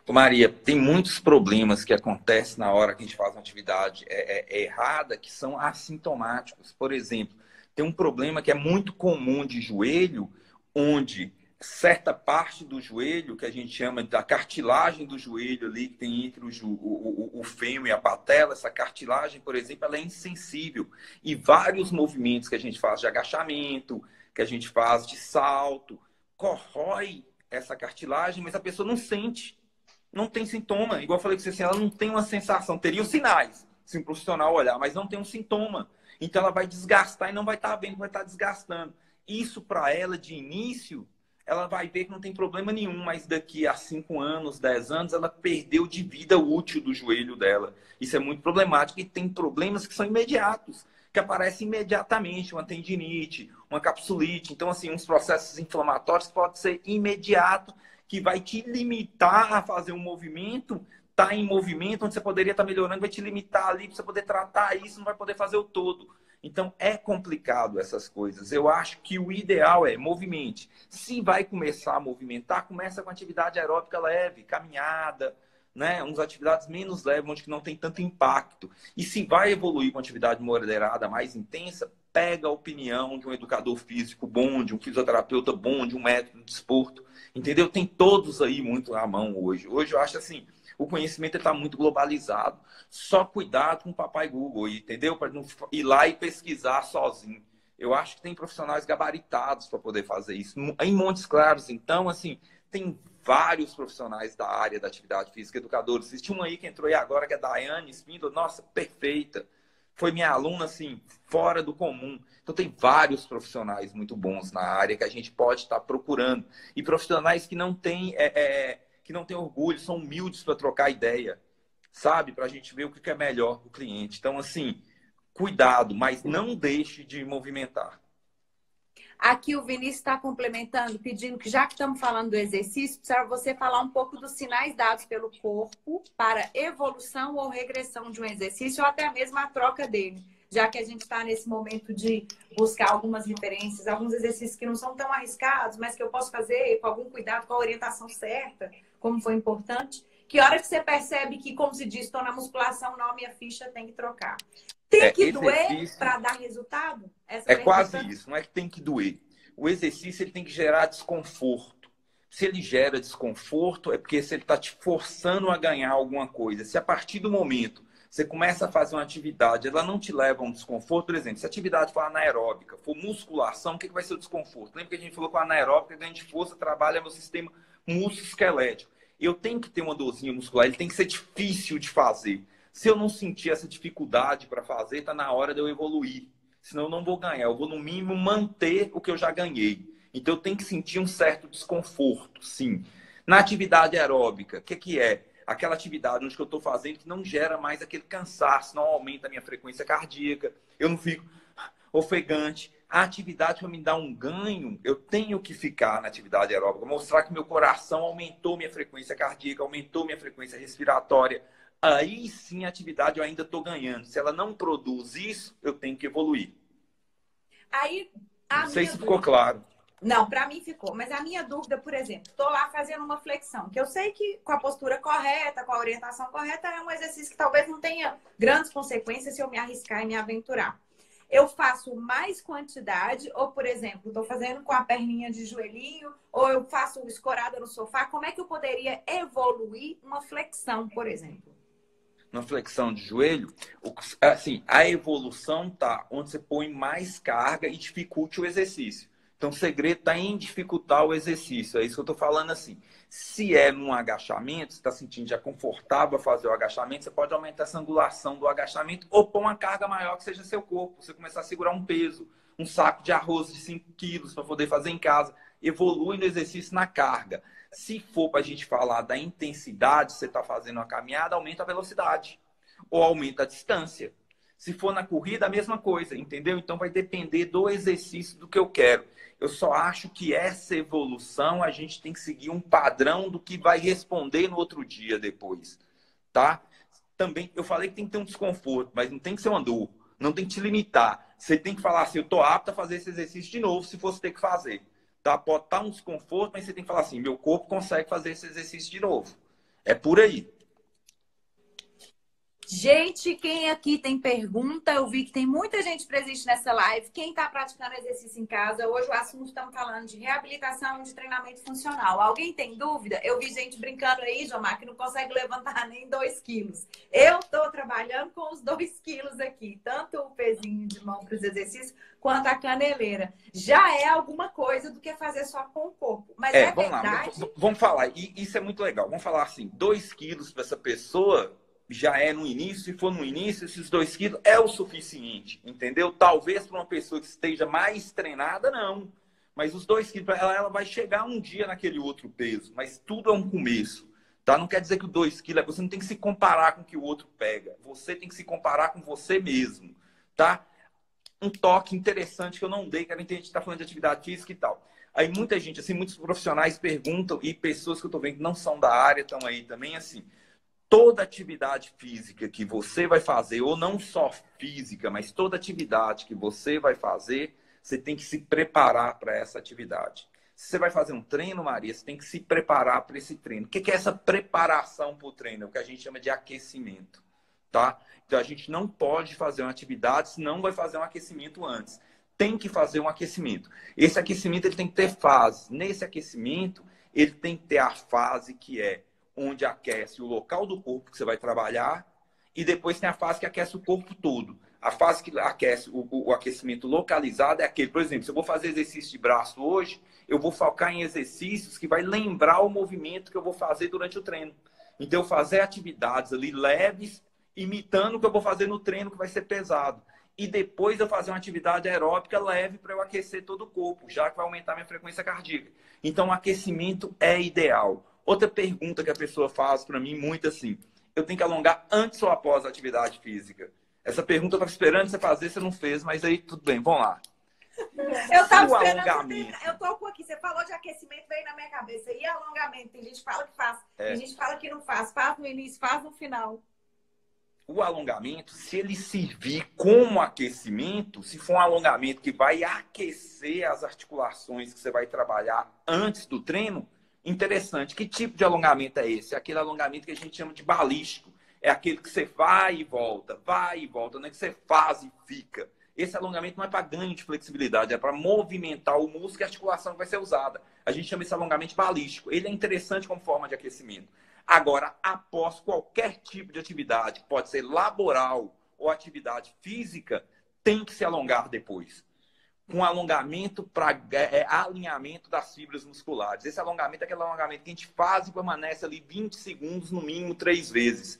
Ô Maria, tem muitos problemas que acontecem na hora que a gente faz uma atividade errada, que são assintomáticos. Por exemplo, tem um problema que é muito comum de joelho, onde certa parte do joelho, que a gente chama da cartilagem do joelho ali, que tem entre o fêmur e a patela, essa cartilagem, por exemplo, ela é insensível. E vários movimentos que a gente faz de agachamento, que a gente faz de salto, corrói essa cartilagem, mas a pessoa não sente, não tem sintoma. Igual eu falei com você, assim, ela não tem uma sensação, teria os sinais, se um profissional olhar, mas não tem um sintoma. Então ela vai desgastar e não vai estar vendo, vai estar desgastando. Isso para ela, de início, ela vai ver que não tem problema nenhum, mas daqui a 5 anos, 10 anos, ela perdeu de vida útil do joelho dela. Isso é muito problemático e tem problemas que são imediatos, que aparecem imediatamente, uma tendinite, uma capsulite. Então, assim, uns processos inflamatórios podem ser imediato, que vai te limitar a fazer um movimento, tá em movimento, onde você poderia estar melhorando, vai te limitar ali para você poder tratar isso, não vai poder fazer o todo. Então, é complicado essas coisas. Eu acho que o ideal é movimente. Se vai começar a movimentar, começa com atividade aeróbica leve, caminhada, né? Umas atividades menos leves, onde não tem tanto impacto. E se vai evoluir com atividade moderada, mais intensa, pega a opinião de um educador físico bom, de um fisioterapeuta bom, de um médico de desporto. Entendeu? Tem todos aí muito à mão hoje. Hoje eu acho assim, o conhecimento está muito globalizado. Só cuidado com o papai Google, entendeu? Para não ir lá e pesquisar sozinho. Eu acho que tem profissionais gabaritados para poder fazer isso. Em Montes Claros, então, assim, tem vários profissionais da área da atividade física, educadores. Existe uma aí que entrou aí agora, que é a Daiane Spindle. Nossa, perfeita. Foi minha aluna, assim, fora do comum. Então, tem vários profissionais muito bons na área que a gente pode estar procurando. E profissionais que não têm, que não têm orgulho, são humildes para trocar ideia, sabe? Para a gente ver o que é melhor para o cliente. Então, assim, cuidado, mas não deixe de movimentar. Aqui o Vinícius está complementando, pedindo que, já que estamos falando do exercício, para você falar um pouco dos sinais dados pelo corpo para evolução ou regressão de um exercício, ou até mesmo a troca dele. Já que a gente está nesse momento de buscar algumas referências, alguns exercícios que não são tão arriscados, mas que eu posso fazer com algum cuidado, com a orientação certa, como foi importante. Que hora que você percebe que, como se diz, estou na musculação, não, minha ficha tem que trocar. Tem que doer para dar resultado? É quase isso, não é que tem que doer. O exercício ele tem que gerar desconforto. Se ele gera desconforto, é porque você está te forçando a ganhar alguma coisa. Se a partir do momento você começa a fazer uma atividade, ela não te leva a um desconforto, por exemplo, se a atividade for anaeróbica, for musculação, o que vai ser o desconforto? Lembra que a gente falou que a anaeróbica, ganho de força, trabalha meu sistema músculo-esquelético. Eu tenho que ter uma dorzinha muscular, ele tem que ser difícil de fazer. Se eu não sentir essa dificuldade para fazer, está na hora de eu evoluir. Senão eu não vou ganhar. Eu vou, no mínimo, manter o que eu já ganhei. Então, eu tenho que sentir um certo desconforto, sim. Na atividade aeróbica, o que é? Aquela atividade onde eu estou fazendo que não gera mais aquele cansaço, não aumenta a minha frequência cardíaca, eu não fico ofegante. A atividade para me dar um ganho, eu tenho que ficar na atividade aeróbica, mostrar que meu coração aumentou minha frequência cardíaca, aumentou minha frequência respiratória. Aí sim a atividade eu ainda estou ganhando. Se ela não produz isso, eu tenho que evoluir. Aí, não sei se ficou claro. Não, para mim ficou. Mas a minha dúvida, por exemplo, estou lá fazendo uma flexão, que eu sei que com a postura correta, com a orientação correta, é um exercício que talvez não tenha grandes consequências se eu me arriscar e me aventurar. Eu faço mais quantidade, ou, por exemplo, estou fazendo com a perninha de joelhinho, ou eu faço escorada no sofá. Como é que eu poderia evoluir uma flexão, por exemplo? Na flexão de joelho, assim, a evolução tá onde você põe mais carga e dificulte o exercício. Então, o segredo está em dificultar o exercício. É isso que eu estou falando assim. Se é num agachamento, você está sentindo já confortável a fazer o agachamento, você pode aumentar essa angulação do agachamento ou pôr uma carga maior que seja seu corpo. Você começar a segurar um peso, um saco de arroz de 5 quilos para poder fazer em casa. Evolui no exercício na carga. Se for para a gente falar da intensidade, você está fazendo uma caminhada, aumenta a velocidade ou aumenta a distância. Se for na corrida, a mesma coisa, entendeu? Então vai depender do exercício do que eu quero. Eu só acho que essa evolução a gente tem que seguir um padrão do que vai responder no outro dia depois, tá? Também eu falei que tem que ter um desconforto, mas não tem que ser uma dor, não tem que te limitar. Você tem que falar assim, eu tô apto a fazer esse exercício de novo, se fosse ter que fazer, tá? Pode estar um desconforto, mas você tem que falar assim, meu corpo consegue fazer esse exercício de novo. É por aí. Gente, quem aqui tem pergunta? Eu vi que tem muita gente presente nessa live. Quem está praticando exercício em casa? Hoje o assunto estamos falando de reabilitação de treinamento funcional. Alguém tem dúvida? Eu vi gente brincando aí, Jomar, que não consegue levantar nem 2 quilos. Eu estou trabalhando com os 2 quilos aqui. Tanto o pezinho de mão para os exercícios, quanto a caneleira. Já é alguma coisa do que fazer só com o corpo. Mas é verdade... Vamos falar. E isso é muito legal. Vamos falar assim, 2 quilos para essa pessoa... já é no início, se for no início, esses 2 quilos é o suficiente, entendeu? Talvez para uma pessoa que esteja mais treinada, não. Mas os 2 quilos, ela vai chegar um dia naquele outro peso. Mas tudo é um começo. Tá? Não quer dizer que o 2 quilos, você não tem que se comparar com o que o outro pega. Você tem que se comparar com você mesmo. Tá? Um toque interessante que eu não dei, que a gente está falando de atividade física e tal. Aí muita gente, assim, muitos profissionais perguntam, e pessoas que eu estou vendo que não são da área estão aí também, assim, toda atividade física que você vai fazer, ou não só física, mas toda atividade que você vai fazer, você tem que se preparar para essa atividade. Se você vai fazer um treino, Maria, você tem que se preparar para esse treino. O que é essa preparação para o treino? É o que a gente chama de aquecimento, tá? Então, a gente não pode fazer uma atividade se não vai fazer um aquecimento antes. Tem que fazer um aquecimento. Esse aquecimento ele tem que ter fases. Nesse aquecimento, ele tem que ter a fase que é onde aquece o local do corpo que você vai trabalhar, e depois tem a fase que aquece o corpo todo. A fase que aquece o aquecimento localizado é aquele, por exemplo, se eu vou fazer exercício de braço hoje, eu vou focar em exercícios que vai lembrar o movimento que eu vou fazer durante o treino. Então, eu fazer atividades ali leves, imitando o que eu vou fazer no treino, que vai ser pesado. E depois eu fazer uma atividade aeróbica leve para eu aquecer todo o corpo, já que vai aumentar minha frequência cardíaca. Então, o aquecimento é ideal. Outra pergunta que a pessoa faz para mim, muito assim, eu tenho que alongar antes ou após a atividade física? Essa pergunta eu estava esperando você fazer, você não fez, mas aí tudo bem, vamos lá. Eu estava esperando alongamento. Eu tô aqui, você falou de aquecimento, veio na minha cabeça. E alongamento? Tem gente que fala que faz, tem gente que fala que não faz. Faz no início, faz no final. O alongamento, se ele servir como aquecimento, se for um alongamento que vai aquecer as articulações que você vai trabalhar antes do treino, interessante. Que tipo de alongamento é esse? É aquele alongamento que a gente chama de balístico. É aquele que você vai e volta, não é que você faz e fica. Esse alongamento não é para ganho de flexibilidade, é para movimentar o músculo e a articulação que vai ser usada. A gente chama esse alongamento balístico. Ele é interessante como forma de aquecimento. Agora, após qualquer tipo de atividade, pode ser laboral ou atividade física, tem que se alongar depois. Com alongamento para alinhamento das fibras musculares. Esse alongamento é aquele alongamento que a gente faz e permanece ali 20 segundos, no mínimo 3 vezes.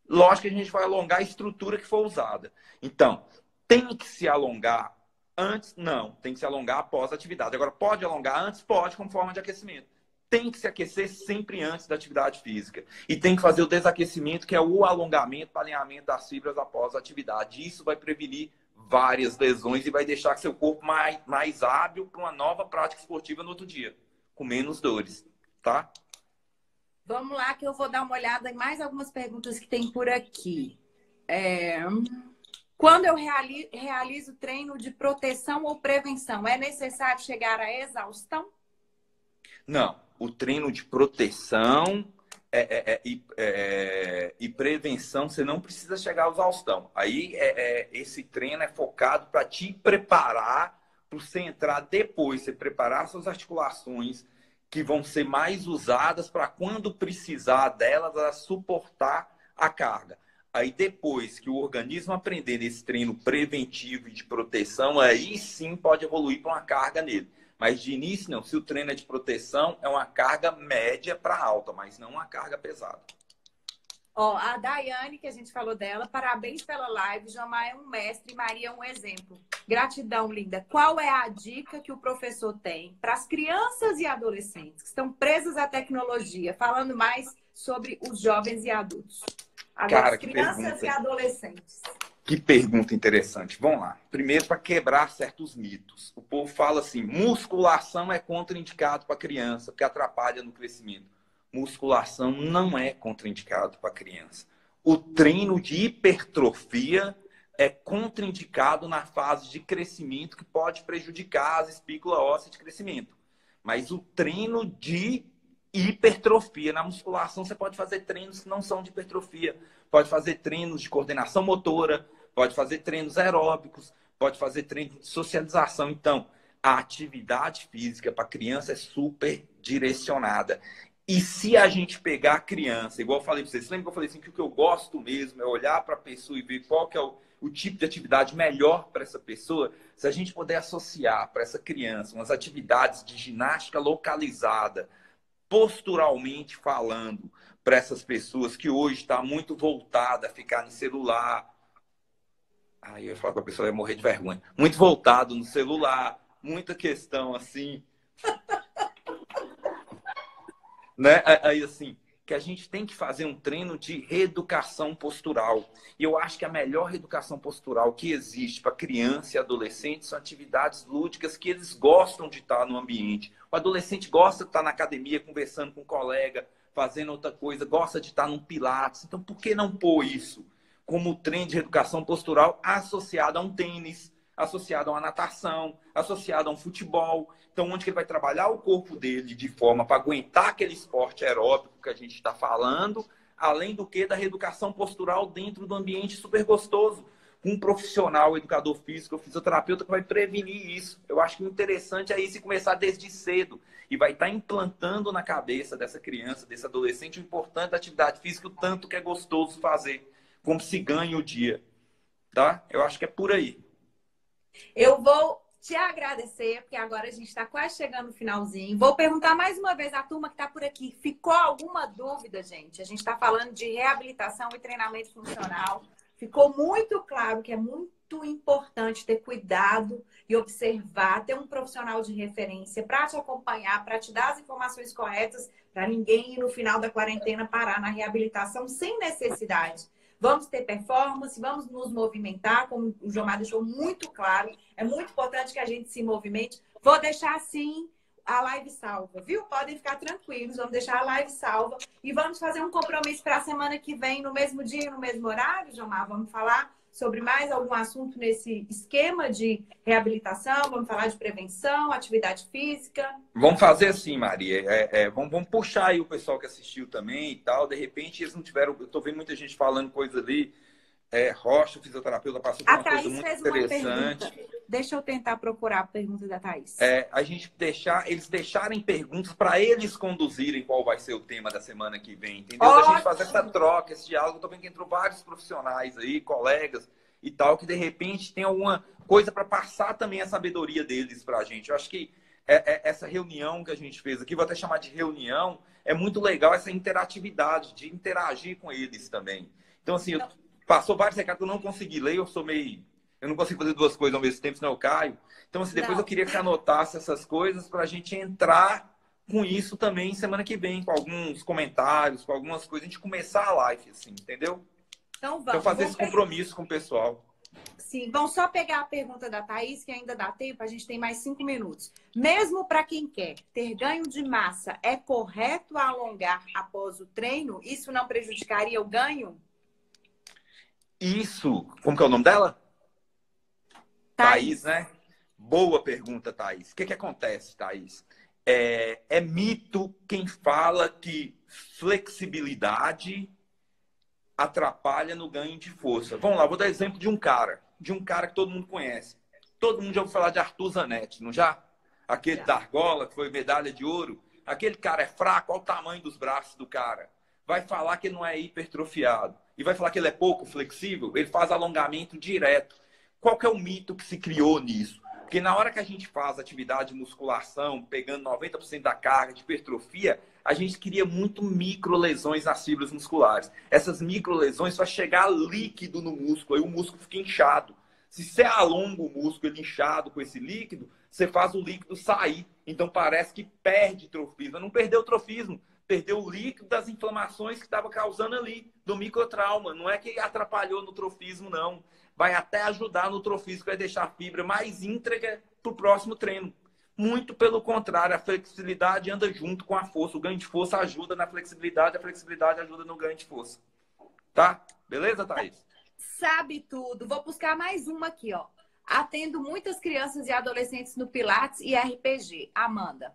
Lógico que a gente vai alongar a estrutura que for usada. Então, tem que se alongar antes? Não. Tem que se alongar após a atividade. Agora, pode alongar antes? Pode, como forma de aquecimento. Tem que se aquecer sempre antes da atividade física. E tem que fazer o desaquecimento, que é o alongamento para alinhamento das fibras após a atividade. Isso vai prevenir várias lesões e vai deixar seu corpo mais hábil para uma nova prática esportiva no outro dia, com menos dores, tá? Vamos lá, que eu vou dar uma olhada em mais algumas perguntas que tem por aqui. Quando eu realizo treino de proteção ou prevenção, é necessário chegar à exaustão? Não. O treino de proteção e prevenção, você não precisa chegar à exaustão. Aí, esse treino é focado para te preparar para você entrar depois, você preparar suas articulações, que vão ser mais usadas para quando precisar delas, ela suportar a carga. Aí depois que o organismo aprender nesse treino preventivo e de proteção, aí sim pode evoluir para uma carga nele. Mas de início não, se o treino é de proteção, é uma carga média para alta, mas não uma carga pesada. Ó, a Daiane, que a gente falou dela, parabéns pela live. Jamar é um mestre, Maria é um exemplo. Gratidão, linda. Qual é a dica que o professor tem para as crianças e adolescentes que estão presas à tecnologia, falando mais sobre os jovens e adultos? Agora, Cara, as crianças e adolescentes. Que pergunta interessante. Vamos lá. Primeiro, para quebrar certos mitos. O povo fala assim, musculação é contraindicado para criança, porque atrapalha no crescimento. Musculação não é contraindicado para criança. O treino de hipertrofia é contraindicado na fase de crescimento, que pode prejudicar as espículas ósseas de crescimento. Mas o treino de hipertrofia, na musculação, você pode fazer treinos que não são de hipertrofia. Pode fazer treinos de coordenação motora, pode fazer treinos aeróbicos, pode fazer treinos de socialização. Então, a atividade física para criança é super direcionada. E se a gente pegar a criança, igual eu falei para vocês, lembra que eu falei assim, que o que eu gosto mesmo é olhar para a pessoa e ver qual que é o tipo de atividade melhor para essa pessoa? Se a gente puder associar para essa criança umas atividades de ginástica localizada, posturalmente falando, para essas pessoas que hoje está muito voltada a ficar no celular. Aí eu falo que a pessoa vai morrer de vergonha. Muito voltado no celular, muita questão assim, né? Aí assim, que a gente tem que fazer um treino de reeducação postural. E eu acho que a melhor reeducação postural que existe para criança e adolescente são atividades lúdicas que eles gostam de estar no ambiente. O adolescente gosta de estar na academia conversando com um colega, fazendo outra coisa, gosta de estar num pilates. Então, por que não pôr isso como treino de reeducação postural associado a um tênis, associado a uma natação, associado a um futebol? Então, onde que ele vai trabalhar o corpo dele de forma para aguentar aquele esporte aeróbico que a gente está falando, além do que da reeducação postural dentro do ambiente super gostoso, com um profissional, educador físico, fisioterapeuta que vai prevenir isso. Eu acho que o interessante é isso, começar desde cedo e vai estar implantando na cabeça dessa criança, desse adolescente, o importante da atividade física, o tanto que é gostoso fazer, como se ganha o dia, tá? Eu acho que é por aí. Eu vou te agradecer, porque agora a gente está quase chegando no finalzinho. Vou perguntar mais uma vez à turma que está por aqui. Ficou alguma dúvida, gente? A gente está falando de reabilitação e treinamento funcional. Ficou muito claro que é muito importante ter cuidado e observar, ter um profissional de referência para te acompanhar, para te dar as informações corretas, para ninguém no final da quarentena parar na reabilitação sem necessidade. Vamos ter performance, vamos nos movimentar, como o Jomar deixou muito claro. É muito importante que a gente se movimente. Vou deixar, assim, a live salva, viu? Podem ficar tranquilos, vamos deixar a live salva. E vamos fazer um compromisso para a semana que vem, no mesmo dia e no mesmo horário, Jomar. Vamos falar sobre mais algum assunto nesse esquema de reabilitação, vamos falar de prevenção, atividade física. Vamos fazer assim, Maria. Vamos puxar aí o pessoal que assistiu também e tal. De repente, eles não tiveram. Eu estou vendo muita gente falando coisa ali. Rocha, fisioterapeuta, passou por A uma Thaís coisa muito fez uma interessante. pergunta. Deixa eu tentar procurar a pergunta da Thaís. A gente eles deixarem perguntas para eles conduzirem qual vai ser o tema da semana que vem, entendeu? Da gente fazer essa troca, esse diálogo. Eu tô vendo que entrou vários profissionais aí, colegas e tal, que de repente tem alguma coisa para passar também a sabedoria deles para a gente. Eu acho que essa reunião que a gente fez aqui, vou até chamar de reunião, é muito legal essa interatividade, de interagir com eles também. Então, assim, passou vários recados que eu não consegui ler, eu não consigo fazer duas coisas ao mesmo tempo, senão eu caio. Então, assim, depois eu queria que você anotasse essas coisas para a gente entrar com isso também semana que vem, com alguns comentários, com algumas coisas, a gente começar a live, assim, entendeu? Então, vamos. Então, fazer esse compromisso com o pessoal. Sim, vamos só pegar a pergunta da Thaís, que ainda dá tempo, a gente tem mais 5 minutos. Mesmo para quem quer ter ganho de massa, é correto alongar após o treino? Isso não prejudicaria o ganho? Isso, como que é o nome dela? Thaís, né? Boa pergunta, Thaís. O que acontece, Thaís? É mito quem fala que flexibilidade atrapalha no ganho de força. Vamos lá, vou dar exemplo de um cara que todo mundo conhece. Todo mundo já ouviu falar de Arthur Zanetti, não já? Aquele da argola, que foi medalha de ouro. Aquele cara é fraco, olha o tamanho dos braços do cara. Vai falar que ele não é hipertrofiado. E vai falar que ele é pouco flexível, ele faz alongamento direto. Qual que é o mito que se criou nisso? Porque na hora que a gente faz atividade de musculação, pegando 90% da carga de hipertrofia, a gente cria muito micro lesões nas fibras musculares. Essas micro lesões só chegar líquido no músculo, aí o músculo fica inchado. Se você alonga o músculo ele inchado com esse líquido, você faz o líquido sair. Então parece que perde trofismo. Não perdeu o trofismo, perdeu o líquido das inflamações que estava causando ali, do microtrauma. Não é que atrapalhou no trofismo, não. Vai até ajudar no trofismo, vai deixar a fibra mais íntegra para o próximo treino. Muito pelo contrário, a flexibilidade anda junto com a força. O ganho de força ajuda na flexibilidade, a flexibilidade ajuda no ganho de força. Tá? Beleza, Thaís? Sabe tudo. Vou buscar mais uma aqui, ó. Atendo muitas crianças e adolescentes no Pilates e RPG. Amanda.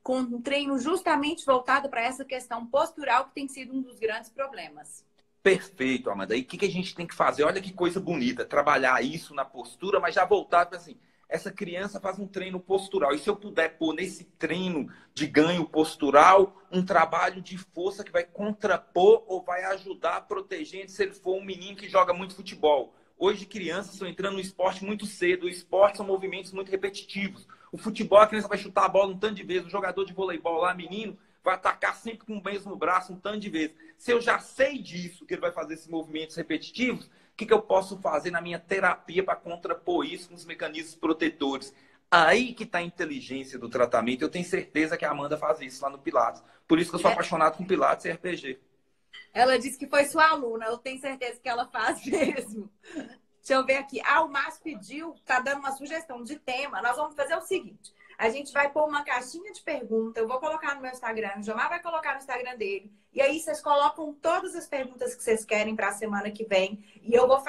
Com um treino justamente voltado para essa questão postural que tem sido um dos grandes problemas. Perfeito, Amanda. E o que a gente tem que fazer? Olha que coisa bonita. Trabalhar isso na postura, mas já voltar para assim, essa criança faz um treino postural. E se eu puder pôr nesse treino de ganho postural um trabalho de força que vai contrapor ou vai ajudar a proteger se ele for um menino que joga muito futebol. Hoje, crianças estão entrando no esporte muito cedo. O esporte são movimentos muito repetitivos. O futebol, a criança vai chutar a bola um tanto de vezes. O jogador de voleibol lá, menino, vai atacar sempre com o mesmo braço um tanto de vezes. Se eu já sei disso, que ele vai fazer esses movimentos repetitivos, o que eu posso fazer na minha terapia para contrapor isso com os mecanismos protetores? Aí que está a inteligência do tratamento. Eu tenho certeza que a Amanda faz isso lá no Pilates. Por isso que eu sou apaixonado com Pilates e RPG. Ela disse que foi sua aluna. Eu tenho certeza que ela faz mesmo. Deixa eu ver aqui. Ah, o Márcio pediu, tá dando uma sugestão de tema. Nós vamos fazer o seguinte. A gente vai pôr uma caixinha de pergunta. Eu vou colocar no meu Instagram. O Jomar vai colocar no Instagram dele. E aí vocês colocam todas as perguntas que vocês querem para a semana que vem. E eu vou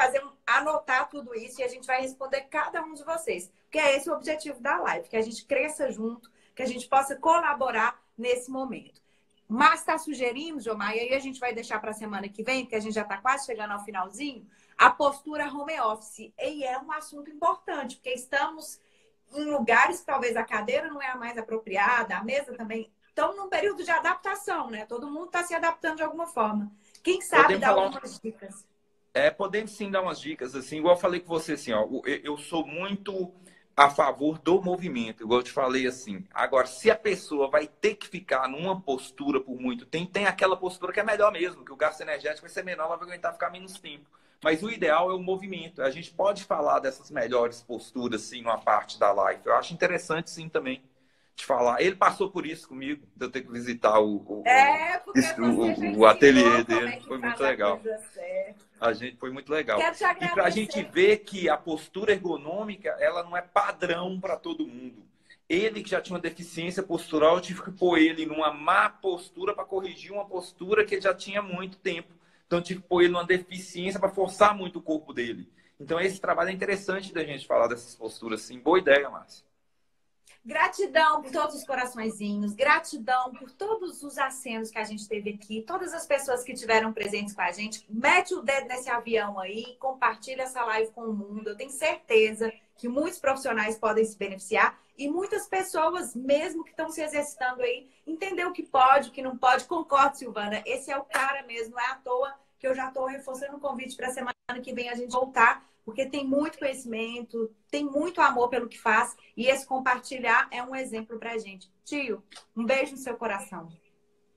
anotar tudo isso e a gente vai responder cada um de vocês. Porque é esse o objetivo da live. Que a gente cresça junto, que a gente possa colaborar nesse momento. Mas está sugerindo, Jomar, e aí a gente vai deixar para a semana que vem, porque a gente já está quase chegando ao finalzinho, a postura home office. E é um assunto importante, porque estamos em lugares que talvez a cadeira não é a mais apropriada, a mesa também. Estão num período de adaptação, né? Todo mundo está se adaptando de alguma forma. Quem sabe dar algumas dicas? Podemos sim dar umas dicas, assim, igual eu falei com você, assim, ó, eu sou muito a favor do movimento, igual eu te falei, assim. Agora, se a pessoa vai ter que ficar numa postura por muito tempo, tem aquela postura que é melhor mesmo, que o gasto energético vai ser menor, ela vai aguentar ficar menos tempo. Mas o ideal é o movimento. A gente pode falar dessas melhores posturas, sim, numa parte da live. Eu acho interessante, sim, também, te falar. Ele passou por isso comigo, de eu ter que visitar o ateliê dele. Foi muito legal. Foi muito legal. E para a gente ver que a postura ergonômica, ela não é padrão para todo mundo. Ele que já tinha uma deficiência postural, eu tive que pôr ele numa má postura para corrigir uma postura que ele já tinha há muito tempo. Então, eu tive que pôr ele numa deficiência para forçar muito o corpo dele. Então, esse trabalho é interessante da gente falar dessas posturas, sim. Boa ideia, Márcia. Gratidão por todos os coraçõezinhos, gratidão por todos os acenos que a gente teve aqui, todas as pessoas que tiveram presentes com a gente. Mete o dedo nesse avião aí, compartilha essa live com o mundo. Eu tenho certeza que muitos profissionais podem se beneficiar e muitas pessoas, mesmo que estão se exercitando aí, entender o que pode, o que não pode. Concordo, Silvana, esse é o cara mesmo, não é à toa que eu já estou reforçando o convite para a semana que vem a gente voltar, porque tem muito conhecimento, tem muito amor pelo que faz e esse compartilhar é um exemplo para a gente. Tio, um beijo no seu coração.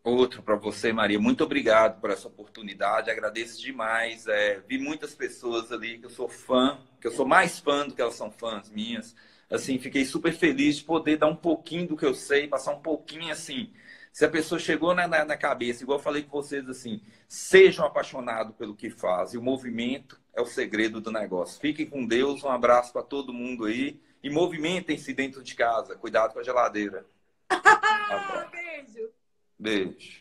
Outro para você, Maria. Muito obrigado por essa oportunidade. Agradeço demais. Vi muitas pessoas ali que eu sou fã, que eu sou mais fã do que elas são fãs minhas. Assim, fiquei super feliz de poder dar um pouquinho do que eu sei, passar um pouquinho assim. Se a pessoa chegou na cabeça, igual eu falei com vocês, assim, sejam apaixonados pelo que fazem. O movimento é o segredo do negócio. Fiquem com Deus. Um abraço para todo mundo aí. E movimentem-se dentro de casa. Cuidado com a geladeira. Beijo. Beijo.